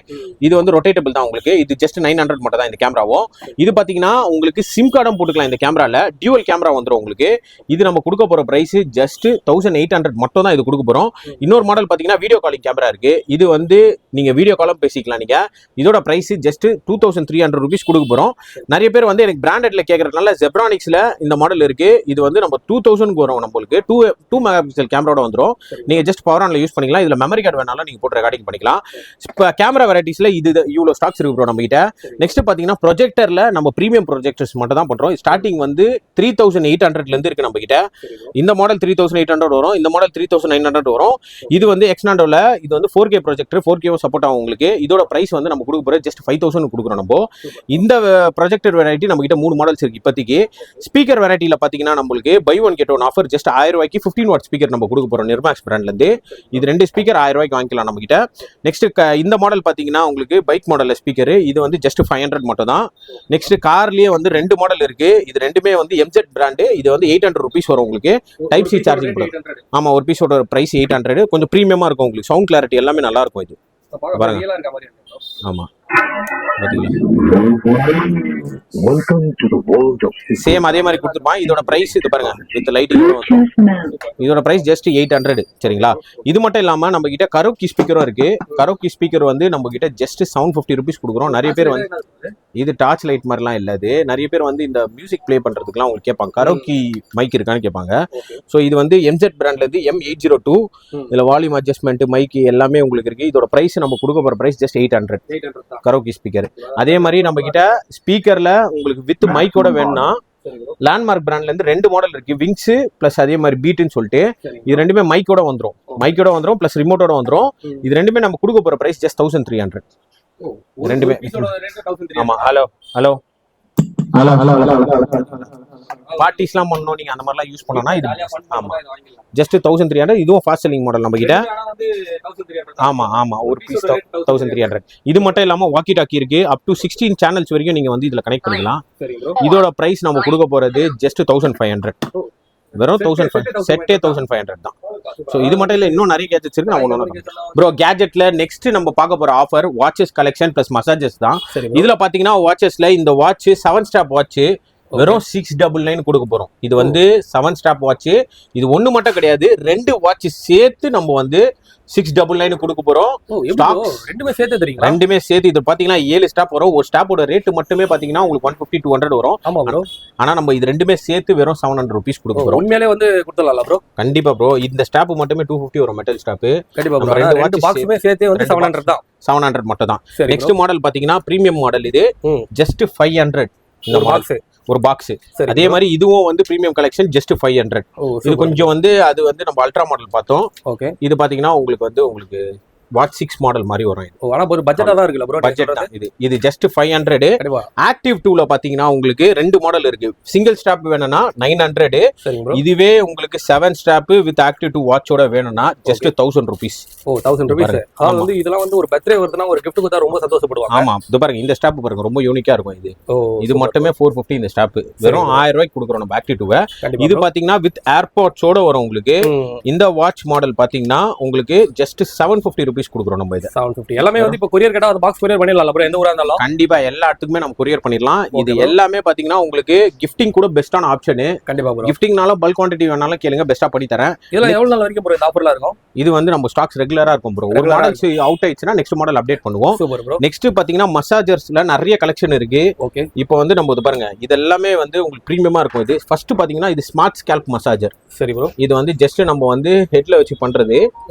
இது வந்து ரொட்டேட்டபிள் தான் உங்களுக்கு. இது ஜஸ்ட் 900 மட்டும் தான் இந்த கேமராவும். இது பாத்தீங்கன்னா உங்களுக்கு சிம் கார்டும் போட்டுக்கலாம் இந்த கேமரால. டியூவல் கேமரா வந்துரும் உங்களுக்கு. இது நம்ம கொடுக்க போற பிரைஸ் ஜஸ்ட் 1800 மட்டும் தான் இது கொடுக்க போறோம். இன்னொரு மாடல் பாத்தீங்கன்னா வீடியோ காலிங் கேமரா இருக்கு. இது வந்து நீங்க வீடியோ காலும் பேசிக்கலாம் நீங்க. இதோட பிரைஸ் ஜஸ்ட் 2300 rupees கொடுக்க போறோம். நிறைய பேர் வந்து எனக்கு பிராண்டட்ல கேக்குறதுனால ஜெப்ரானிக்ஸ்ல இந்த மாடல் இருக்கு. இது வந்து நம்ம 2000 வரும் நம்மளுக்கு. 2 மெகா பிக்சல் கேமராவோட வந்துரும். நீங்க ஜஸ்ட் பவர் ஆன்ல யூஸ் பண்ணிக்கலாம். இதுல மெமரி கார்டு வேணாலும் நீங்க போட்டு ரெக்கார்டிங் பண்ணிக்கலாம். இப்போ கேமரா வெரைட்டிஸ்ல இது இவ்வளவு ஸ்டாக்ஸ் இருக்கு ப்ரோ நம்ம கிட்ட. நெக்ஸ்ட் பாத்தீங்கன்னா ப்ரொஜெக்டர்ல நம்ம பிரீமியம் ப்ரொஜெக்டர்ஸ் மட்டும் தான் பண்றோம். ஸ்டார்டிங் வந்து 3800 இருந்து இருக்கு நம்ம கிட்ட. இந்த மாடல் 3800 வரும், இந்த மாடல் 3900 வரும். இது வந்து எக்ஸ்னாண்டோல இது வந்து 4K ப்ரொஜெக்டர், 4K சப்போர்ட் ஆகும் உங்களுக்கு. இதோட பிரைஸ் வந்து நம்ம கொடுக்க போற ஜஸ்ட் 5000 கொடுக்குறோம் நம்ம. இந்த ப்ரொஜெக்டர் வெரைட்டி நம்ம கிட்ட 3 மாடல்ஸ் இருக்கு இப்போதைக்கு. ஸ்பீக்கர் வெரைட்டில பாத்தீங்கன்னா நம்மளுக்கு buy one get one offer just 1000 ரூபாய்க்கு 15 வாட் ஸ்பீக்கர் நம்ம கொடுக்க போறோம் நிர்மாக்ஸ் பிராண்ட்ல இருந்து. இது 2 ஸ்பீக்கர் 1000 ரூபாய்க்கு வாங்கிக்கலாம் நம்ம கிட்ட. நெக்ஸ்ட் இந்த மாடல் பாத்தீங்கன்னா உங்களுக்கு பைக் மாடல்ல ஸ்பீக்கர். இது வந்து ஜஸ்ட் 500 மட்டும் தான். நெக்ஸ்ட் கார்லயே வந்து 2 மாடல் இருக்கு. இது ரெண்டுமே வந்து MZ பிராண்ட். இது வந்து 800 rupees வரும் உங்களுக்கு. டைப் சி சார்ஜிங் போடும். ஆமா, ஒரு பீஸோட பிரைஸ் 800. கொஞ்சம் பிரீமியமா இருக்கும் உங்களுக்கு. சவுண்ட் கிளாரிட்டி எல்லாமே நல்லா இருக்கும் இது. பாருங்க. ஆமா, சேம் அதே மாதிரி கொடுத்துருப்பான். இதோட பிரைஸ் இது பாருங்க, வித் லைட்டிங். இதோட பிரைஸ் ஜஸ்ட் 800. சரிங்களா? இது மட்டும் இல்லாம நம்ம கிட்ட கரோக்கி ஸ்பீக்கரும் இருக்கு. கரோக்கி ஸ்பீக்கர் வந்து நம்ம கிட்ட ஜஸ்ட் 750 rupees கொடுக்குறோம். நிறைய பேர் வந்து இது டார்ச் லைட் மாதிரிலாம் இல்ல. இது நிறைய பேர் வந்து இந்த மியூசிக் பிளே பண்றதுக்குலாம் உங்களுக்கு கேட்பாங்க, கரோக்கி மைக் இருக்கான்னு கேட்பாங்க. ஸோ இது வந்து MZ பிராண்ட்ல இருந்து M802. இதுல வால்யூம் அட்ஜஸ்ட்மெண்ட், மைக் எல்லாமே உங்களுக்கு இருக்கு. இதோட பிரைஸ் நம்ம கொடுக்க போற பிரைஸ் ஜஸ்ட் 800 கரோக்கி ஸ்பீக்கர். அதே மாதிரி நம்ம கிட்ட ஸ்பீக்கர்ல உங்களுக்கு வித் மைக்கோட வேணும்னா லேண்ட்மார்க் பிராண்ட்ல இருந்து 2 மாடல் இருக்கு. விங்ஸ் பிளஸ் அதே மாதிரி பீட்னு சொல்லிட்டு. இது ரெண்டுமே மைக்கோட வந்துரும் பிளஸ் ரிமோட்டோட வந்துரும். இது ரெண்டுமே நம்ம கொடுக்க போற பிரைஸ் ஜஸ்ட் 1300. ரெண்டுமே. ஆமா. ஹலோ பார்ட்டிஸ்லாம் பண்ணணும் நீங்க அந்த மாதிரிலாம் யூஸ் பண்ணனா இது. ஆமா, ஜஸ்ட் 1300. இதுவும் ஃபாஸ்ட் செல்லிங் மாடல் நம்ம கிட்ட. ஆமா, ஒரு பீஸ் 1300. இது மட்டும் இல்லாம வாக்கி டாக்கி இருக்கு. அப் டு 16 சேனல்ஸ் வரைக்கும் நீங்க வந்து இதுல கனெக்ட் பண்ணிக்கலாம். இதோட பிரைஸ் நம்ம கொடுக்க போறது ஜஸ்ட் 1500. வெறும் 1500. செட்டே 1500 தான். ஸோ இது மட்டும் இல்லை, இன்னும் நிறைய கேஜெட்ஸ் இருக்கு. நான் ஒன்று ப்ரோ கேஜெட்ல நெக்ஸ்ட் நம்ம பார்க்க போற offer watches collection plus massages தான். இதுல பாத்தீங்கன்னா வாட்சஸ்ல இந்த வாட்ச் 7 ஸ்டாப் வாட்ச் வெறும் 699 கொடுக்க போறோம். இது வந்து 7 ஸ்டாப் வாட்ச். இது ஒண்ணு மட்டும் கிடையாது, 2 வாட்ச் சேர்த்து நம்ம வந்து 699 கொடுக்க போறோம். ரெண்டுமே சேர்த்து இது பாத்தீங்கன்னா 7 ஸ்டாப் வரும். ஒரு ஸ்டாப்போட ரேட் மட்டுமே பாத்தீங்கன்னா உங்களுக்கு 150-200 வரும். ஆனா நம்ம இது ரெண்டுமே சேர்த்து வெறும் 700 rupees கொடுக்க போறோம். உண்மையிலே வந்து கொடுத்தலாம் ப்ரோ. கண்டிப்பா ப்ரோ. இந்த ஸ்டாப் மட்டுமே 250 வரும், மெட்டல் ஸ்டாப். கண்டிப்பா ப்ரோ. ரெண்டு பாக்ஸுமே சேர்த்து வந்து 700 தான். 700 மட்டும் தான். நெக்ஸ்ட் மாடல் பாத்தீங்கன்னா பிரீமியம் மாடல். இது ஜஸ்ட் 500 இந்த பாக்ஸ். ஒரு பாக்ஸ். அதே மாதிரி இதுவும் வந்து பிரீமியம் கலெக்ஷன் ஜஸ்ட் 500. இது கொஞ்சம் வந்து அது வந்து நம்ம அல்ட்ரா மாடல் பார்த்தோம். இது பாத்தீங்கன்னா உங்களுக்கு வாட்ச் 6 மாடல் மாதிரி வரும். ஆனா ஒரு பட்ஜெட்டா தான் இருக்குல ப்ரோ. பட்ஜெட் தான் இது ஜஸ்ட் 500. ஆக்டிவ் 2ல பாத்தீங்கன்னா உங்களுக்கு 2 மாடல் இருக்கு. சிங்கிள் ஸ்டாப் வேணும்னா 900. இதுவே உங்களுக்கு 7 ஸ்டாப் வித் ஆக்டிவ் 2 வாட்சோட வேணும்னா ஜஸ்ட் 1000 rupees. 1000 rupees. அது வந்து இதெல்லாம் வந்து ஒரு பர்த்டே வருதுனா ஒரு gift கொடுத்தா ரொம்ப சந்தோஷப்படுவாங்க. ஆமா, இது பாருங்க, இந்த ஸ்டாப் பாருங்க ரொம்ப யூனிக்கா இருக்கும். இது மட்டுமே 450 இந்த ஸ்டாப். வெறும் 1000 ரூபாய்க்கு கொடுக்குறோம் நம்ம ஆக்டிவ் 2. இது பாத்தீங்கன்னா வித் ஏர்பாட்ஸோட வரும் உங்களுக்கு. இந்த வாட்ச் மாடல் பாத்தீங்கன்னா உங்களுக்கு ஜஸ்ட் 750 rupees கொடுக்குறோம் நம்ம. இது 750 எல்லாமே வந்து இப்போ கொரியர் கேட்டா அந்த பாக்ஸ் கொரியர் பண்ணிடலாம் ப்ரோ. எந்த ஊரா இருந்தாலும் கண்டிப்பா எல்லா இடத்துக்குமே நம்ம கொரியர் பண்ணிடலாம். இது எல்லாமே பாத்தீங்கன்னா உங்களுக்கு கிஃப்டிங் கூட பெஸ்டான ஆப்ஷன். கண்டிப்பா ப்ரோ. கிஃப்டிங்னால பல்க் குவாண்டிட்டி வேணாலும் கேளுங்க, பெஸ்டா பண்ணி தரேன். இதெல்லாம் எவ்வளவு நாள் வரைக்கும் ப்ரோ இந்த ஆஃபர்ல இருக்கும்? இது வந்து நம்ம ஸ்டாக்ஸ் ரெகுலரா இருக்கும் ப்ரோ. ஒரு மாடல்ஸ் அவுட் ஆயிடுச்சுனா நெக்ஸ்ட் மாடல் அப்டேட் பண்ணுவோம். Super bro. நெக்ஸ்ட் பாத்தீங்கன்னா மசாஜர்ஸ்ல நிறைய கலெக்ஷன் இருக்கு. ஓகே. இப்போ வந்து நம்ம இது பாருங்க, இது எல்லாமே வந்து உங்களுக்கு பிரீமியமா இருக்கும். இது ஃபர்ஸ்ட் பாத்தீங்கன்னா இது ஸ்மார்ட் ஸ்கேல்ப் மசாஜர். சரி ப்ரோ. இது வந்து ஜஸ்ட் நம்ம வந்து ஹெட்ல வச்சு பண்றது.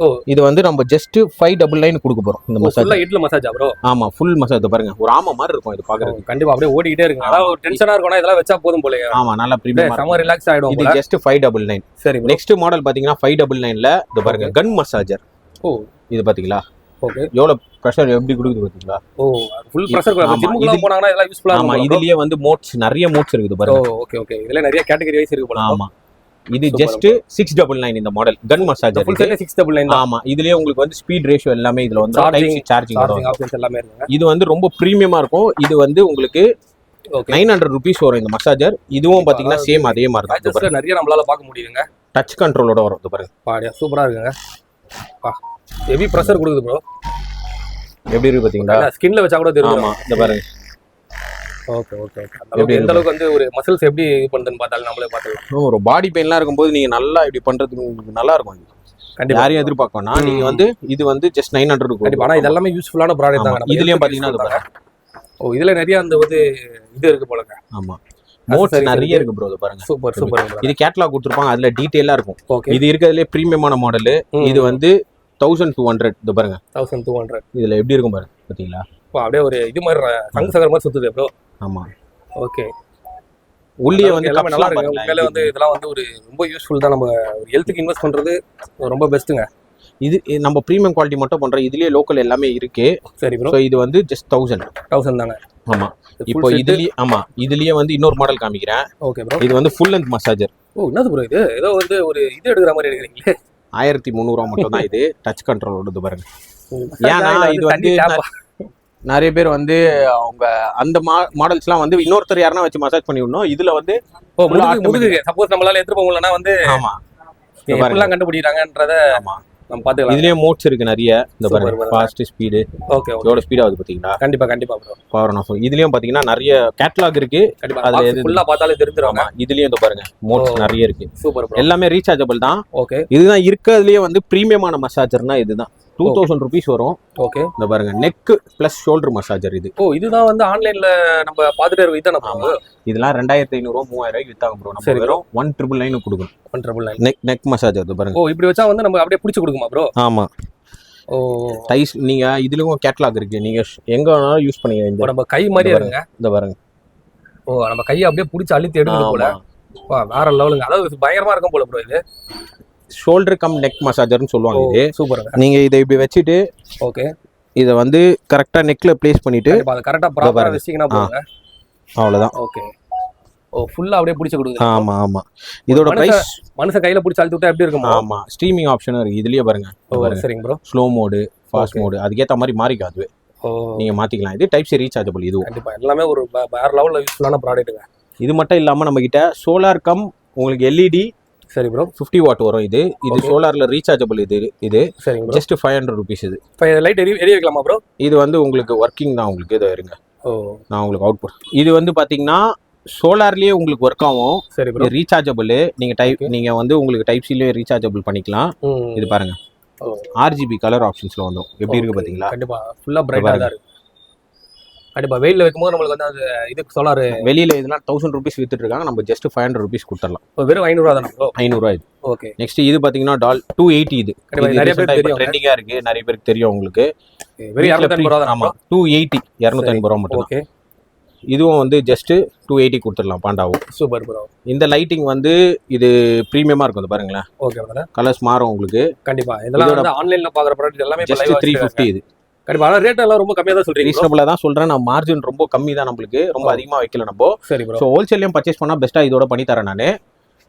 இது வந்து நம்ம ஜஸ்ட் 599 கொடுக்க போறோம். இந்த மசாஜ் ஃபுல்லா ஹெட்ல மசாஜ் ப்ரோ. ஆமா, ஃபுல் மசாஜ். பாருங்க ஒரு ஆமா மாதிரி இருக்கும் இது பாக்குறது. கண்டிப்பா அப்படியே ஓடிட்டே இருக்கு. அதாவது ஒரு டென்ஷனா இருக்கும்னா இதெல்லாம் வெச்சா போதும் போல. ஆமா, நல்லா பிரீமியமா சம ரிலாக்ஸ் ஆயிடும். இது ஜஸ்ட் 599. சரி. நெக்ஸ்ட் மாடல் பாத்தீங்கன்னா 599ல இது பாருங்க கன் மசாஜர். இது பாத்தீங்களா? ஓகே. எவ்வளவு பிரஷர் எப்படி கொடுக்குது பாத்தீங்களா? ஃபுல் பிரஷர் கொடுக்குது. ஜிம்முக்குலாம் போனாங்கன்னா இதெல்லாம் யூஸ்ஃபுல்லா இருக்கும். ஆமா, இதுலயே வந்து மோட்ஸ் நிறைய மோட்ஸ் இருக்குது பாருங்க. ஓகே. இதுல நிறைய கேட்டகரி வைஸ் இருக்கு போல. ஆமா, இது ஜஸ்ட் 699 இந்த மாடல் கன் மசாஜர். Full set 699. ஆமா, இதுலயே உங்களுக்கு வந்து ஸ்பீட் ரேஷியோ எல்லாமே இதுல வந்து சார்ஜிங் ஆப்ஷன்ஸ் எல்லாமே இருக்குங்க. இது வந்து ரொம்ப பிரீமியமா இருக்கும். இது வந்து உங்களுக்கு 900 rupees வரும் இந்த மசாஜர். இதுவும் பாத்தீங்கன்னா சேம் அதே மாதிரி தான். நிறைய நம்மளால பார்க்க முடியுங்க. டச் கண்ட்ரோலோட வரும். இது பாருங்க பாடியா சூப்பரா இருக்குங்க. ஹெவி ப்ரெஷர் கொடுக்குது ப்ரோ. எப்படி இருக்கு பாத்தீங்களா? ஸ்கின்ல வச்சா கூட தெரியும். ஆமா இந்த பாருங்க. Okay okay okay. எப்படி எந்த அளவுக்கு வந்து ஒரு மசில்ஸ் எப்படி இது பண்ணுதுன்னு பார்த்தாலும் நம்மளே பார்த்துக்கலாம். ஒரு பாடி பெயின்லாம் இருக்கும்போது நீங்க நல்லா இப்படி பண்றதுக்கு உங்களுக்கு நல்லா இருக்கும். கண்டிப்பா யாரையும் எதிர்பார்க்கணும். நீங்க வந்து இது வந்து ஜஸ்ட் 900 கண்டிப்பா. ஆனா இதெல்லாமே யூஸ்ஃபுல்லான ப்ராடக்ட் தான். இதுலயும் பாத்தீங்கன்னா இதுல நிறைய அந்த வந்து இது இருக்கு போலங்க. ஆமா மோட்ஸ் நிறைய இருக்கு ப்ரோ. இது பாருங்க சூப்பர் சூப்பர். இது கேட்டலாக் கொடுத்துருப்பாங்க, அதுல டீடைலா இருக்கும். ஓகே. இது இருக்கிறதுலே பிரீமியமான மாடல். இது வந்து 1200. இது பாருங்க 1200. இதுல எப்படி இருக்கும் பாருங்க பாத்தீங்களா? அப்படியே ஒரு இது மாதிரி சங்கசகர் மாதிரி சுத்துது ப்ரோ. ஆமா ஓகே. உள்ளே வந்து எல்லாமே நல்லா இருக்கு. உண்மையிலே வந்து இதெல்லாம் வந்து ஒரு ரொம்ப யூஸ்ஃபுல் தான். நம்ம ஹெல்த்துக்கு இன்வெஸ்ட் பண்றது ரொம்ப பெஸ்ட்டுங்க. இது நம்ம பிரீமியம் குவாலிட்டி மட்டும் பண்றோம். இதுலயே லோக்கல் எல்லாமே இருக்கு. சரி ப்ரோ. சோ இது வந்து ஜஸ்ட் 1000 தானே. ஆமா இப்போ இதுலயே வந்து இன்னொரு மாடல் காமிக்கிறேன். Okay bro. இது வந்து ஃபுல் லென்த் மசாஜர். என்னது ப்ரோ இது? ஏதோ வந்து ஒரு இது எடுக்கிற மாதிரி எடுக்கிறீங்களே. 1300 மட்டும் தான் இது. டச் கண்ட்ரோலோட பாருங்க. ஏன்னா இது வந்து நிறைய பேர் வந்து அவங்க அந்த மாடல்ஸ்லாம் வந்து இன்னொருத்தர் யாரனா வச்சு மசாஜ் பண்ணி விடணும். இதுல வந்து முதுகு சப்போஸ் நம்மளால எடுத்து போக முடியலன்னா வந்து ஆமா எப்படிலாம் கண்டுபிடிக்கிறாங்கன்றத நம்ம பாத்துக்கலாம். இதுலயே மோட்ஸ் இருக்கு நிறைய. இந்த பாருங்க ஃபாஸ்ட் ஸ்பீடு. ஓகே எவ்வளவு ஸ்பீட் ஆகுது பாத்தீங்களா? கண்டிப்பா கண்டிப்பா ப்ரோ. Power on off. இதுலயும் பாத்தீங்கன்னா நிறைய கேட்டலாக் இருக்கு. அதுல ஃபுல்லா பார்த்தாலே தெரிஞ்சிரும். இதுலயும் இந்த பாருங்க மோட்ஸ் நிறைய இருக்கு. Super bro. எல்லாமே ரீசார்ஜபிள் தான். ஓகே. இதுதான் இருக்கிறதுலயே வந்து பிரீமியமான மசாஜர்னா இதுதான். 2000 rupees வரும். ஓகே. இந்த பாருங்க நெக் பிளஸ் ஷோல்டர் மசாஜர் இது. இதுதான் வந்து ஆன்லைன்ல நம்ம பாத்துட்டே இருக்கோம். இதான ப்ரோ? இதெல்லாம் 2500 3000 வித்தாங்க ப்ரோ. நம்ம வெறும் 1999 கொடுக்கணும். 1999 நெக் மசாஜர். இது பாருங்க. இப்படி வச்சா வந்து நம்ம அப்படியே புடிச்சு கொடுக்குமா ப்ரோ? ஆமா. டைஸ் நீங்க இதுலயும் கேட்டலாக் இருக்கு. நீங்க எங்க வேணாலும் யூஸ் பண்ணீங்க. இந்த நம்ம கை மாதிரி இருக்குங்க. இந்த பாருங்க. நம்ம கையை அப்படியே புடிச்சு அழுத்தி எடுக்குது போல. வேற லெவலுங்க. அதாவது பயங்கரமா இருக்கும் போல ப்ரோ. இது ஷோல்டர் கம் நெக் மசாஜர்னு சொல்லுவாங்க. இது சூப்பர். நீங்க இதை இப்படி வச்சுட்டு ஓகே இதை வந்து கரெக்டா நெக்ல பிளேஸ் பண்ணிட்டு கரெக்டா ப்ராப்பரா வெச்சிங்கனா போங்க. அவ்வளவுதான். ஓகே. ஃபுல்லா அப்படியே புடிச்சு கொடுக்குது. ஆமா ஆமா. இதோட பிரைஸ் மனுஷ கையில புடிச்சு அழுத்தி விட்டா எப்படி இருக்கும்? ஆமா ஸ்ட்ரீமிங் ஆப்ஷன் இருக்கு. இதுலயே பாருங்க. சரிங்க bro. Slow mode, fast mode அதுக்கேத்த மாதிரி மாறிக்கும். அதுவே நீங்க மாத்திக்கலாம். இது டைப் சி ரீசார்ஜபிள். இது கண்டிப்பா எல்லாமே ஒரு வேற லெவல்ல யூஸ்ஃபுல்லான ப்ராடக்ட்ங்க. இது மட்டும் இல்லாம நம்ம கிட்ட சோலார் கம் உங்களுக்கு LED. சரி ப்ரோ. 50 வாட் வரும். இது சோலார்ல ரீசார்ஜபிள். இது சரிங்க ப்ரோ. Just 500 rupees. இது லைட் எரிய வைக்கலாமா ப்ரோ? இது வந்து உங்களுக்கு வர்க்கிங் தான். உங்களுக்கு இது இருங்க. நான் உங்களுக்கு அவுட்புட். இது வந்து பாத்தீங்கன்னா சோலார்லயே உங்களுக்கு ஒர்க் ஆகும். சரி ப்ரோ. ரீசார்ஜபிள். நீங்க வந்து உங்களுக்கு டைப் சிலயே ரீசார்ஜபிள் பண்ணிக்கலாம். இது பாருங்க. RGB கலர் ஆப்ஷன்ஸ்ல வந்துரும். எப்படி இருக்கு பாத்தீங்களா? கண்டிப்பா ஃபுல்லா பிரைட்டா தான் இருக்கு. கண்டிப்பா வெயில்ல வைக்கும்போது நம்மளுக்கு வந்து அது இதுக்கு சோலார் வெளியில இதெல்லாம் 1000 rupees வித்துட்டு இருக்காங்க. நம்ம ஜஸ்ட் 500 rupees கொடுத்துடலாம். வெறும் 500 தான ப்ரோ? 500 இது. ஓகே. நெக்ஸ்ட் இது பாத்தீங்கன்னா 280. இது நிறைய பேருக்கு தெரியும். ட்ரெண்டிங்கா இருக்கு. நிறைய பேருக்கு தெரியும் உங்களுக்கு. வெறும் 280 ரூபாய் தான். ஆமா 280 280 ரூபாய் மட்டும். ஓகே. இதுவும் வந்து ஜஸ்ட் 280 கொடுத்துடலாம். பாண்டாவும் சூப்பர் ப்ரோ. இந்த லைட்டிங் வந்து இது பிரீமியமா இருக்கும். பாருங்களேன். Okay bro. கலர்ஸ் மாறும் உங்களுக்கு. கண்டிப்பா இதெல்லாம் வந்து ஆன்லைன்ல பாக்குற ப்ராடக்ட் எல்லாமே ஜஸ்ட் 350. இது கண்டிப்பா. ஆனா ரேட் எல்லாம் ரொம்ப கம்மியா தான் சொல்றீங்க. ரீசனபிளா தான் சொல்றேன். நான் மார்ஜின் ரொம்ப கம்மி தான். நம்மளுக்கு ரொம்ப அதிகமா வைக்கல நம்ம. சரி ப்ரோ. சோ ஹோல்சேல்லயும் பர்ச்சேஸ் பண்ணா பெஸ்ட்டா இதோட பண்ணி தரேன் நானு.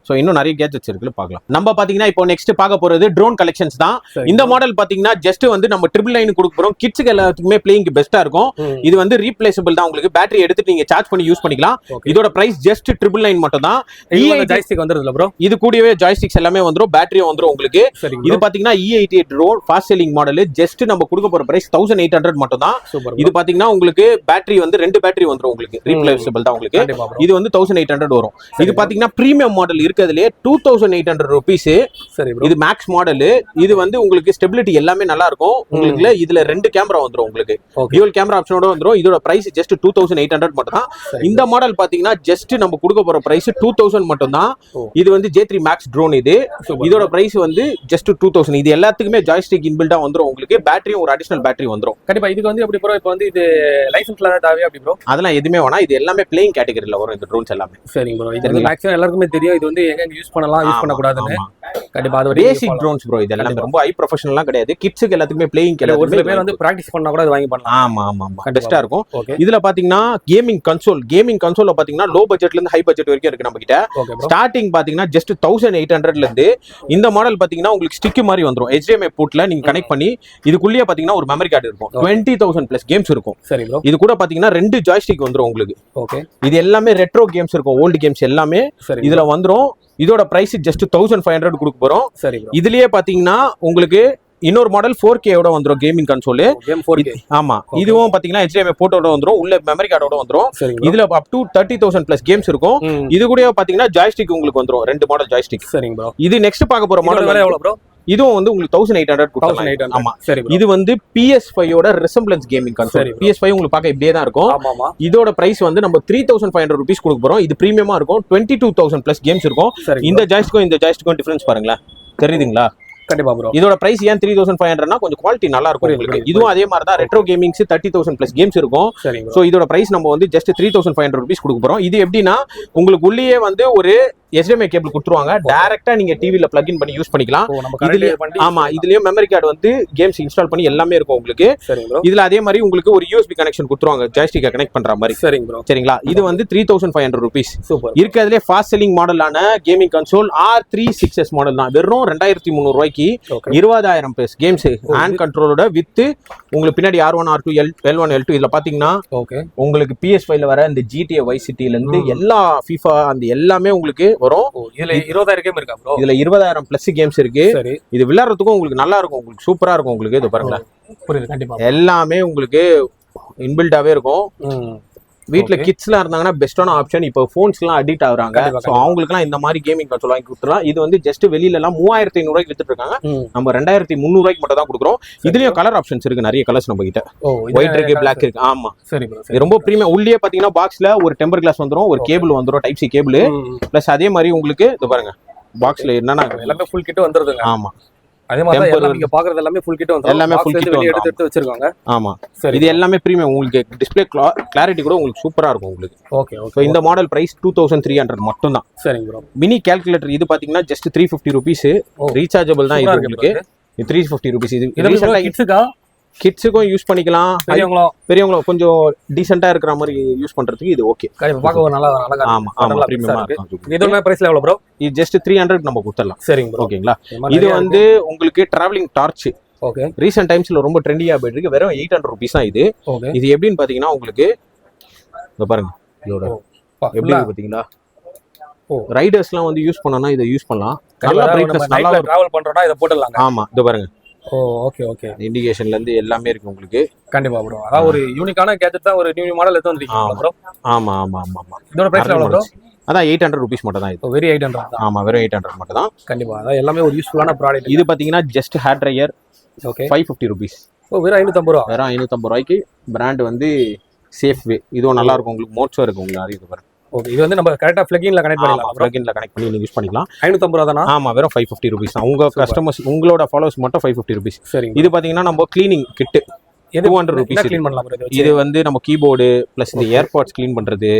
ஸோ இன்னும் நிறைய கேஜெட்ஸ் இருக்குன்னு பார்க்கலாம். நம்ம பார்த்தீங்கன்னா இப்போ நெக்ஸ்ட் பார்க்க போறது ட்ரோன் கலெக்ஷன்ஸ் தான். இந்த மாடல் பார்த்தீங்கன்னா ஜஸ்ட் வந்து நம்ம 999 கொடுக்க போறோம். கிட்ஸுக்கு எல்லாத்துக்குமே பிளேயிங் பெஸ்ட்டா இருக்கும். இது வந்து ரீப்ளேசபிள் தான். உங்களுக்கு பேட்டரி எடுத்துட்டு நீங்க சார்ஜ் பண்ணி யூஸ் பண்ணிக்கலாம். இதோட பிரைஸ் ஜஸ்ட் 999 மட்டும் தான். ஜாய்ஸ்டிக் வந்துருதுல ப்ரோ. இது கூடவே ஜாய்ஸ்டிக்ஸ் எல்லாமே வந்துரும். பேட்டரியும் வந்துரும் உங்களுக்கு. இது பார்த்தீங்கன்னா E88 drone fast selling model. Just நம்ம கொடுக்க போற பிரைஸ் 1800 மட்டும் தான். இது பார்த்தீங்கன்னா உங்களுக்கு பேட்டரி வந்து 2 பேட்டரி வந்துரும். உங்களுக்கு ரீப்ளேசபிள் தான் உங்களுக்கு. இது வந்து 1800 வரும். இது பார்த்தீங்கன்னா பிரீமியம் மாடல் இருக்கிறதுலே 2800 rupees. இது மேக்ஸ் மாடல். இது வந்து உங்களுக்கு ஸ்டெபிலிட்டி எல்லாமே நல்லா இருக்கும். உங்களுக்கு இதுல 2 கேமரா வந்துரும். உங்களுக்கு டியூவல் கேமரா ஆப்ஷனோட வந்துரும். இதோட பிரைஸ் ஜஸ்ட் 2800 மட்டும் தான். இந்த மாடல் பாத்தீங்கன்னா ஜஸ்ட் நம்ம கொடுக்க போற பிரைஸ் 2000 மட்டும் தான். இது வந்து J3 மேக்ஸ் ட்ரோன். இதோட பிரைஸ் வந்து ஜஸ்ட் 2000. இது எல்லாத்துக்குமே ஜாய்ஸ்டிக் இன்பில்டா வந்துரும். உங்களுக்கு பேட்டரியும் ஒரு அடிஷனல் பேட்டரி வந்துரும். கண்டிப்பா. இதுக்கு வந்து எப்படி ப்ரோ இப்போ வந்து இது லைசென்ஸ்ல தான் தேவையா அப்படி ப்ரோ? அதெல்லாம் எதுவுமே வேணாம். இது எல்லாமே பிளேயிங் கேட்டகரியில வரும் இந்த ட்ரோன்ஸ் எல்லாமே. சரிங்க ப்ரோ. இது மேக்ஸிமம் எல்லாருக்குமே தெரியும். இது வந்து எங்க யூஸ் பண்ணலாம், யூஸ் பண்ண கூடாதுன்னு. கண்டிப்பா அது பேசிக் ட்ரோன்ஸ் ப்ரோ. இது எல்லாமே ரொம்ப ஹை ப்ரொஃபஷனல்லாம் கிடையாது. கிட்ஸுக்கு எல்லாத்துக்குமே பிளேயிங் கிடையாது. ஒரு சில பேர் வந்து பிராக்டிஸ் பண்ணா கூட இது வாங்கி பண்ணலாம். ஆமா ஆமா ஆமா பெஸ்டா இருக்கும். இதுல பாத்தீங்கன்னா கேமிங் கன்சோல்ல பாத்தீங்கன்னா லோ பட்ஜெட்ல இருந்து ஹை பட்ஜெட் வரைக்கும் இருக்கு நம்ம கிட்ட. ஸ்டார்டிங் பாத்தீங்கன்னா ஜஸ்ட் 1800ல இருந்து இந்த மாடல் பாத்தீங்கன்னா உங்களுக்கு ஸ்டிக் மாதிரி வந்துரும். HDMI போர்ட்ல நீங்க கனெக்ட் பண்ணி இதுக்குள்ளேயே பாத்தீங்கன்னா ஒரு மெமரி கார்டு இருக்கும். 20000 பிளஸ் கேம்ஸ் இருக்கும். சரி ப்ரோ. இது கூட பாத்தீங்கன்னா 2 ஜாய்ஸ்டிக் வந்துரும் உங்களுக்கு. ஓகே. இது எல்லாமே ரெட்ரோ கேம்ஸ் இருக்கும். ஓல்ட் கேம்ஸ் எல்லாமே இதுல வந்துரும். இதோட பிரைஸ் ஜஸ்ட் 1500 கொடுக்க போறோம். சரி. இதுலயே பாத்தீங்கன்னா உங்களுக்கு இன்னொரு மாடல் 4K ஓட வந்துரும் கேமிங் கன்சோல். ஆமா, இதுவும் பாத்தீங்கன்னா HDMI போர்ட்டோட வந்துரும், உள்ள மெமரி கார்டோட வந்துரும். இதுல அப் டு 30,000 பிளஸ் கேம்ஸ் இருக்கும். இது கூட பாத்தீங்கன்னா ஜாய்ஸ்டிக் உங்களுக்கு வந்துரும், 2 மாடல் ஜாய்ஸ்டிக். சரிங்க ப்ரோ. இது நெக்ஸ்ட் பார்க்க போற மாடல் எவ்வளவு ப்ரோ? இதுவும் வந்து உங்களுக்கு 1800 கொடுக்கலாம். ஆமா சரி. இது வந்து PS5 ஓட ரெசம்பிளன்ஸ் கேமிங் கன்சோல். PS5 உங்களுக்கு பார்க்க இப்படியே தான் இருக்கும். இதோட பிரைஸ் வந்து நம்ம 3500 ரூபீஸ் கொடுக்க போறோம். இது பிரீமியமா இருக்கும், 22,000 பிளஸ் கேம்ஸ் இருக்கும். இந்த ஜாய்ஸ்டிக்கும் டிஃபரன்ஸ் பாருங்களா, தெரியுதுங்களா? கண்டிப்பா ப்ரோ. இதோட பிரைஸ் ஏன் 3500னா கொஞ்சம் குவாலிட்டி நல்லா இருக்கும் உங்களுக்கு. இதுவும் அதே மாதிரி தான், ரெட்ரோ கேமிங்ஸ் 30,000 பிளஸ் கேம்ஸ் இருக்கும். சோ இதோட பிரைஸ் நம்ம வந்து ஜஸ்ட் 3500 ரூபீஸ் கொடுக்க போறோம். இது எப்படின்னா உங்களுக்கு உள்ளே வந்து ஒரு HDMI கேபிள் கொடுத்துருவாங்க, டைரக்டா நீங்க டிவில பிளக் இன் பண்ணி யூஸ் பண்ணிக்கலாம். ஆமா, இதுலயும் மெமரி கார்டு வந்து கேம்ஸ் இன்ஸ்டால் பண்ணி எல்லாமே இருக்கும் உங்களுக்கு. இதுல அதே மாதிரி உங்களுக்கு ஒரு USB கனெக்ஷன் கொடுத்துருவாங்க, ஜாய்ஸ்டிக்கை கனெக்ட் பண்ற மாதிரி. சரிங்களா? இது வந்து 3500 ரூபீஸ். இருக்கிறதுலே ஃபாஸ்ட் செல்லிங் மாடலான கேமிங் கன்சோல் R36s மாடல் தான். வெறும் 2300 ரூபாய்க்கு 20,000 பிளஸ் கேம்ஸ் ஹேண்ட் கண்ட்ரோலோட வித் உங்களுக்கு பின்னாடி R1 R2 L1 L2. இதுல பாத்தீங்கன்னா உங்களுக்கு PS5 ல வர இந்த GTA Vice Cityல இருந்து எல்லா FIFA அந்த எல்லாமே உங்களுக்கு வரும். இதுல 20,000 கேம் இருக்கா ப்ரோ? இதுல 20,000 பிளஸ் கேம்ஸ் இருக்கு. இது விளையாடுறதுக்கும் உங்களுக்கு நல்லா இருக்கும், உங்களுக்கு சூப்பரா இருக்கும் உங்களுக்கு. இது பாருங்க, புரியுது. கண்டிப்பா எல்லாமே உங்களுக்கு இன்பில்டாவே இருக்கும். வீட்ல கிட்ஸ்லாம் இருந்தாங்கன்னா பெஸ்டான ஆப்ஷன். இப்போ போன்ஸ்லாம் அடிக்ட் ஆகுறாங்க, சோ அவங்களுக்குலாம் இந்த மாதிரி கேமிங் கன்சோல் வாங்கி கொடுத்துறலாம். இது வந்து ஜஸ்ட் வெளியில எல்லாம் 3500 ரூபாய்க்கு வித்துட்டு இருக்காங்க, நம்ம 2300 ரூபாய்க்கு மட்டும் தான் கொடுக்குறோம். இதுலயும் கலர் ஆப்ஷன்ஸ் இருக்கு, நிறைய கலர்ஸ் நம்ம கிட்ட. ஒயிட் இருக்கு, பிளாக் இருக்கு. ஆமா சரி. ரொம்ப பிரீமியம். உள்ளே பாத்தீங்கன்னா பாக்ஸ்ல ஒரு டெம்பர் கிளாஸ் வந்துரும், ஒரு கேபிள் வந்துரும், டைப் சி கேபிள். பிளஸ் அதே மாதிரி உங்களுக்கு இது பாருங்க, பாக்ஸ்ல என்னன்னா எல்லாமே ஃபுல் கிட் வந்துருதுங்க. ஆமா, அதே மாதிரி நீங்க பாக்குறது எல்லாமே ஃபுல் கிட் வந்து எல்லாமே ஃபுல் கிட் எடுத்து வச்சிருக்காங்க. ஆமா சரி. இது எல்லாமே பிரீமியம். உங்களுக்கு டிஸ்ப்ளே கிளாரிட்டி கூட உங்களுக்கு சூப்பரா இருக்கும் உங்களுக்கு. ஓகே. இந்த மாடல் பிரைஸ் 2300 மட்டும் தான். சரிங்க ப்ரோ. மினி கால்குலேட்டர் இது பாத்தீங்கன்னா ஜஸ்ட் 350 ரூபீஸ். ரீசார்ஜபிள் தான் இது உங்களுக்கு. 350 ரூபீஸ். இது ரீசெண்டா கிட்ஸுக்கும் யூஸ் பண்ணிக்கலாம், பெரியவங்களும் கொஞ்சம் டீசெண்டா இருக்கிற மாதிரி யூஸ் பண்றதுக்கு இது ஓகே. பார்க்க நல்லா அழகா. ஆமா ஆமா, பிரீமியமா இருக்கும். இதோட பிரைஸ்ல எவ்வளவு ப்ரோ? இது ஜஸ்ட் 300 நம்ம கொடுத்துடலாம். சரிங்க ப்ரோ. ஓகேங்களா? இது வந்து உங்களுக்கு டிராவலிங் டார்ச். ஓகே. ரீசெண்ட் டைம்ஸ்ல ரொம்ப ட்ரெண்டியா போயிட்டு இருக்கு. வெறும் 800 ரூபீஸ் தான் இது. இது எப்படின்னு பாத்தீங்கன்னா உங்களுக்கு இத பாருங்க, இதோட எப்படி இருக்கு பாத்தீங்களா? ரைடர்ஸ்லாம் வந்து யூஸ் பண்ணனும்னா இத யூஸ் பண்ணலாம். நல்லா பிரைட்னஸ், நல்லா டிராவல் பண்றோம்னா இத போடலாம். ஆமா, இத பாருங்க. ஓகே. இண்டிகேஷன்ல இருந்து எல்லாமே இருக்கு உங்களுக்கு. கண்டிப்பா ப்ரோ. அதான் ஒரு யூனிக்கான கேஜெட் தான், ஒரு நியூ மாடல் எடுத்து வந்திருக்கீங்க ப்ரோ. ஆமா. இதோட பிரைஸ் எவ்வளவு ப்ரோ? அதான் 800 ரூபீஸ் மட்டும் தான் இது. வெரி 800 தான். ஆமா, வெறும் 800 மட்டும் தான். கண்டிப்பா அதான் எல்லாமே ஒரு யூஸ்ஃபுல்லான ப்ராடக்ட். இது பாத்தீங்கன்னா just hair dryer. Okay. 550 rupees. வெறும் 550 ரூபாய். வெறும் 550 ரூபாய்க்கு. பிராண்ட் வந்து சேஃப் வே. இதுவும் நல்லா இருக்கும் உங்களுக்கு. மோட்ஸோ இருக்கு உங்களுக்கு. நிறைய இது பாருங்க. ஓகே. இது வந்து நம்ம கரெக்ட்டா பிளக்-இன்ல கனெக்ட் பண்ணலாம். பிளக்-இன்ல கனெக்ட் பண்ணி நீங்க யூஸ் பண்ணிக்கலாம். 550 ரூபாய் தானா? ஆமா, வெறும் 550 ரூபீஸ் தான். உங்க கஸ்டமர்ஸ், உங்களோட ஃபாலோவர்ஸ் மட்டும் 550 ரூபீஸ். இது பாத்தீங்கன்னா நம்ம கிளீனிங் கிட் 200 ரூபீஸ் க்ளீன் பண்ணலாம். இது வந்து நம்ம கீபோர்டு பிளஸ் இந்த ஏர்பாட்ஸ் க்ளீன் பண்றது,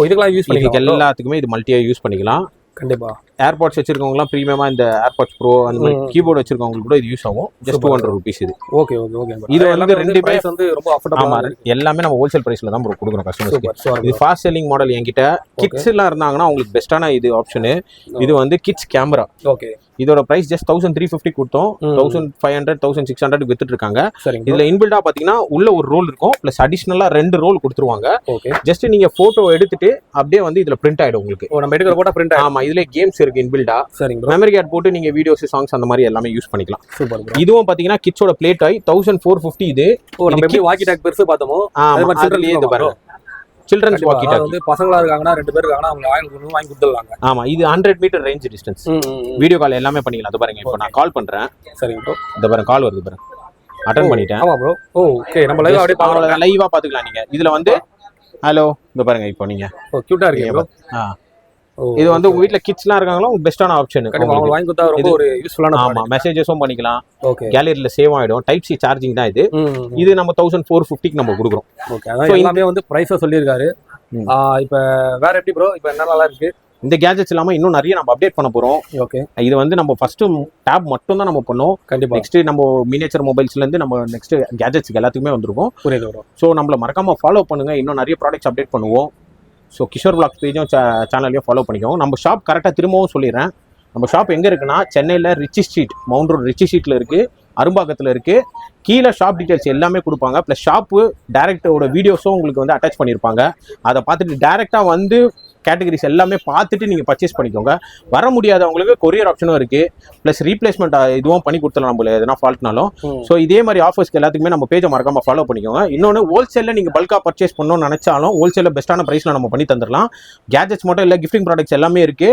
இதுக்கெல்லாம் யூஸ் பண்ணிக்கலாம். எல்லாத்துக்குமே இது மல்டியா யூஸ் பண்ணிக்கலாம். கண்டிப்பா. ஏர்பாட்ஸ் வச்சிருக்கவங்கலாம் பிரீமியமா இந்த ஏர்பாட்ஸ் ப்ரோ அந்த மாதிரி கீபோர்டு வச்சிருக்கவங்களுக்கு கூட இது யூஸ் ஆகும். ஜஸ்ட் 200 ரூபீஸ் இது. ஓகே. இது வந்து ரெண்டு பிரைஸ் வந்து ரொம்ப அஃபோர்டபிளா இருக்கு. எல்லாமே நம்ம ஹோல்சேல் பிரைஸ்ல தான் ப்ரோ கொடுக்குறோம் கஸ்டமர்ஸ்க்கு. இது ஃபாஸ்ட் செல்லிங் மாடல். என்கிட்ட கிட்ஸ் எல்லாம் இருந்தாங்கன்னா உங்களுக்கு பெஸ்டான இது ஆப்ஷன். இது வந்து கிட்ஸ் கேமரா. ஓகே. இதோட பிரைஸ் ஜஸ்ட் 1350 கொடுத்தோம். 1500 1600 வித்துட்டு இருக்காங்க. இதுல இன்பில்டா பாத்தீங்கன்னா உள்ள ஒரு ரோல் இருக்கும், பிளஸ் அடிஷனலா 2 ரோல் கொடுத்துருவாங்க. ஜஸ்ட் நீங்க போட்டோ எடுத்துட்டு அப்படியே வந்து இதுல பிரிண்ட் ஆயிடும் உங்களுக்கு. நம்ம எடுக்கிற போட்டோ பிரிண்ட் ஆகும். ஆமா, இதுல கேம்ஸ் இருக்கு இன்பில்டா. மெமரி கார்டு போட்டு நீங்க வீடியோஸ், சாங்ஸ் அந்த மாதிரி எல்லாமே யூஸ் பண்ணிக்கலாம். சூப்பர். இதுவும் பாத்தீங்கன்னா கிட்ஸோட பிளே டாய் 1450 இது. நம்ம எப்படி வாக்கி டாக் பெருசு பார்த்தோமோ அதே மாதிரி சில்ட்ரன்ஸ் இது பாருங்க. சில்ட்ரன்ஸ் வாக்கி டாக் வந்து பசங்களா இருக்காங்கன்னா 2 பேர் இருக்காங்கன்னா அவங்க வாங்கி கொடுத்துடலாங்க. ஆமா, இது 100 metre range distance. Video call எல்லாமே பண்ணிக்கலாம். அது பாருங்க, இப்போ நான் கால் பண்றேன். சரிங்க ப்ரோ. இந்த பாருங்க கால் வருது பாருங்க. அட்டெண்ட் பண்ணிட்டேன். ஆமா ப்ரோ. ஓகே. நம்ம லைவ் அப்படியே பார்க்கலாம். லைவா பாத்துக்கலாம் நீங்க. இதுல வந்து ஹலோ இந்த பாருங்க இப்போ நீங்க. கியூட்டா இருக்கு ப்ரோ. இது வந்து உங்க வீட்ல கிட்ஸ்லாம் இருக்காங்களா, உங்களுக்கு பெஸ்டான ஆப்ஷன். கண்டிப்பா அவங்க வாங்கி கொடுத்தா ரொம்ப ஒரு யூஸ்ஃபுல்லான. ஆமா, மெசேजेसும் பண்ணிக்கலாம். ஓகே. கேலரியில சேவ் ஆயிடும். டைப் சி சார்ஜிங் தான் இது. இது நம்ம 1450க்கு நம்ம கொடுக்குறோம். ஓகே. அதான் எல்லாமே வந்து பிரைஸா சொல்லிருக்காரு. இப்போ வேற எப்படி ப்ரோ? இப்போ என்ன நல்லா இருக்கு இந்த கேஜெட்ஸ் இல்லாம இன்னும் நிறைய நம்ம அப்டேட் பண்ண போறோம். ஓகே. இது வந்து நம்ம ஃபர்ஸ்ட் டேப் மட்டும் தான் நம்ம பண்ணோம். கண்டிப்பா. நெக்ஸ்ட் நம்ம மினியேச்சர் மொபைல்ஸ்ல இருந்து நம்ம நெக்ஸ்ட் கேஜெட்ஸ்க்கு எல்லாத்துக்குமே வந்துருக்கோம். புரியுது ப்ரோ. சோ நம்மள மறக்காம ஃபாலோ பண்ணுங்க. இன்னும் நிறைய ப்ராடக்ட்ஸ் அப்டேட் பண்ணுவோம். ஸோ கிஷோர் பிளாக்ஸ் பேஜும் சேனல்லையும் ஃபாலோ பண்ணிக்கோங்க. நம்ம ஷாப் கரெக்டாக திரும்பவும் சொல்லிடுறேன். நம்ம ஷாப் எங்கே இருக்குன்னா சென்னையில் Ritchie Street, Mount Road Ritchie ஸ்ட்ரீட்டில் இருக்குது, அரும்பாக்கத்தில் இருக்குது. கீழே ஷாப் டீட்டெயில்ஸ் எல்லாமே கொடுப்பாங்க. ப்ளஸ் ஷாப்பு டேரக்டோட வீடியோஸும் உங்களுக்கு வந்து அட்டாச் பண்ணியிருப்பாங்க. அதை பார்த்துட்டு டேரெக்டாக வந்து கேட்டகரிஸ் எல்லாமே பார்த்துட்டு நீங்க பர்ச்சேஸ் பண்ணிக்கோங்க. வர முடியாதவங்களுக்கு கொரியர் ஆப்ஷனும் இருக்கு, பிளஸ் ரீப்ளேஸ்மெண்ட் இதுவும் பண்ணி கொடுத்துலாம் நம்மள எதனா ஃபால்ட்னாலும். ஸோ இதே மாதிரி ஆஃபர்ஸ்க்கு எல்லாத்துக்குமே நம்ம பேஜை மறக்காம ஃபாலோ பண்ணிக்கோங்க. இன்னொன்று ஹோல்சேல்ல நீங்க பல்கா பர்ச்சேஸ் பண்ணணும்னு நினைச்சாலும் ஹோல்சேல்ல பெஸ்ட்டான பிரைஸ்ல நம்ம பண்ணி தந்துடலாம். கேஜெட்ஸ் மட்டும் இல்ல, கிஃப்டிங் ப்ராடக்ட்ஸ் எல்லாமே இருக்கு.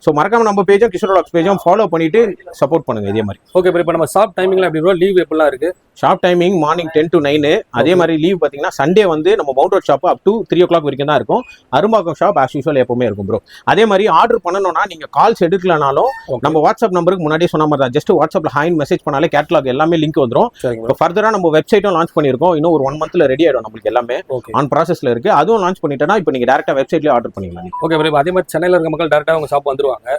ஸோ மறக்காம நம்ம பேஜும் கிஷோர் வ்ளாக்ஸ் பேஜும் ஃபாலோ பண்ணிட்டு சப்போர்ட் பண்ணுங்க இதே மாதிரி. ஓகே ப்ரோ, இப்போ நம்ம ஷாப் டைமிங்ல எப்படி ப்ரோ, லீவ் எப்படிலாம் இருக்கு? Shop timing morning 10 to 9. அதே மாதிரி லீவ் பார்த்தீங்கன்னா சண்டே வந்து நம்ம mount road shop up to 3 o'clock வரைக்கும் தான் இருக்கும். அரும்பாக்கம் ஷாப் ஆஸ் யூஸ்வல் எப்பவுமே இருக்கும் ப்ரோ. அதே மாதிரி ஆர்டர் பண்ணணும்னா நீங்க கால்ஸ் எடுக்கலனாலும் நம்ம வாட்ஸ்அப் நம்பருக்கு முன்னாடியே சொன்ன மாதிரி தான், ஜஸ்ட் வாட்ஸ்அப்ல ஹாய் மெசேஜ் பண்ணாலே கேட்டலாக் எல்லாமே லிங்க் வந்துடும். இப்போ ஃபர்தரா நம்ம வெப்சைட்டும் லான்ச் பண்ணியிருக்கோம். இன்னும் ஒரு 1 monthல ரெடி ஆயிடும் நம்மளுக்கு, எல்லாமே ஆன் ப்ராசஸ்ல இருக்கு. அதுவும் லான்ச் பண்ணிட்டேன்னா இப்போ நீங்க டேரக்டா வெப்சைட்லயே ஆர்டர் பண்ணிக்கலாம். ஓகே ப்ரோ, அதே மாதிரி சென்னையில இருக்க மக்கள் டேரக்டா உங்க ஷாப் வந்துருவாங்க.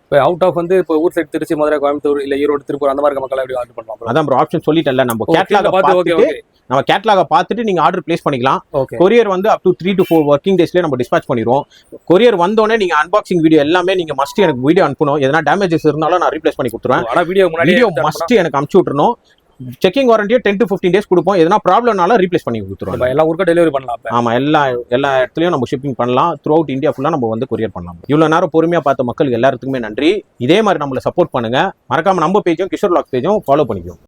இப்போ அவுட் ஆஃப் வந்து இப்போ ஊர் சைடு திருச்சி, மதுரை, கோயம்புத்தூர் இல்ல ஈரோடு, திருப்பூர் அந்த மாதிரி மக்கள் எப்படி ஆர்டர் பண்ணுவாங்க? அதான் ப்ரோ ஆப்ஷன் சொல்லிட்டேன்ல, நம்ம கேட்லாக பார்த்துட்டு நீங்க ஆர்டர் பிளேஸ் பண்ணிக்கலாம். கொரியர் வந்து அப் டு 3 to 4 working daysலயே நம்ம டிஸ்பாச் பண்ணிடுவோம். கொரியர் வந்தோடனே நீங்க அன்பாக்சிங் வீடியோ எல்லாமே நீங்க மஸ்ட் எனக்கு வீடியோ அனுப்பணும். எதனா டேமேஜஸ் இருந்தாலும் நான் ரீப்ளேஸ் பண்ணி கொடுத்துருவேன். ஆனா வீடியோ மஸ்ட் எனக்கு அனுப்பிச்சு விட்டுறணும். செக்கிங் வாரண்டியை 10 to 15 days கொடுப்போம். எதனா ப்ராப்ளம்னால ரீப்ளேஸ் பண்ணி கொடுத்துருவோம். எல்லா ஊருக்கும் டெலிவரி பண்ணலாம். ஆமா, எல்லா இடத்துலயும் நம்ம ஷிப்பிங் பண்ணலாம். த்ரூ அவுட் இந்தியா ஃபுல்லா நம்ம வந்து கொரியர் பண்ணலாம். இவ்வளவு நேரம் பொறுமையா பார்த்த மக்களுக்கு எல்லாத்துக்குமே நன்றி. இதே மாதிரி நம்மள சப்போர்ட் பண்ணுங்க. மறக்காம நம்ம பேஜும் கிஷோர் வ்ளாக்ஸ் பேஜும் ஃபாலோ பண்ணிக்கோங்க.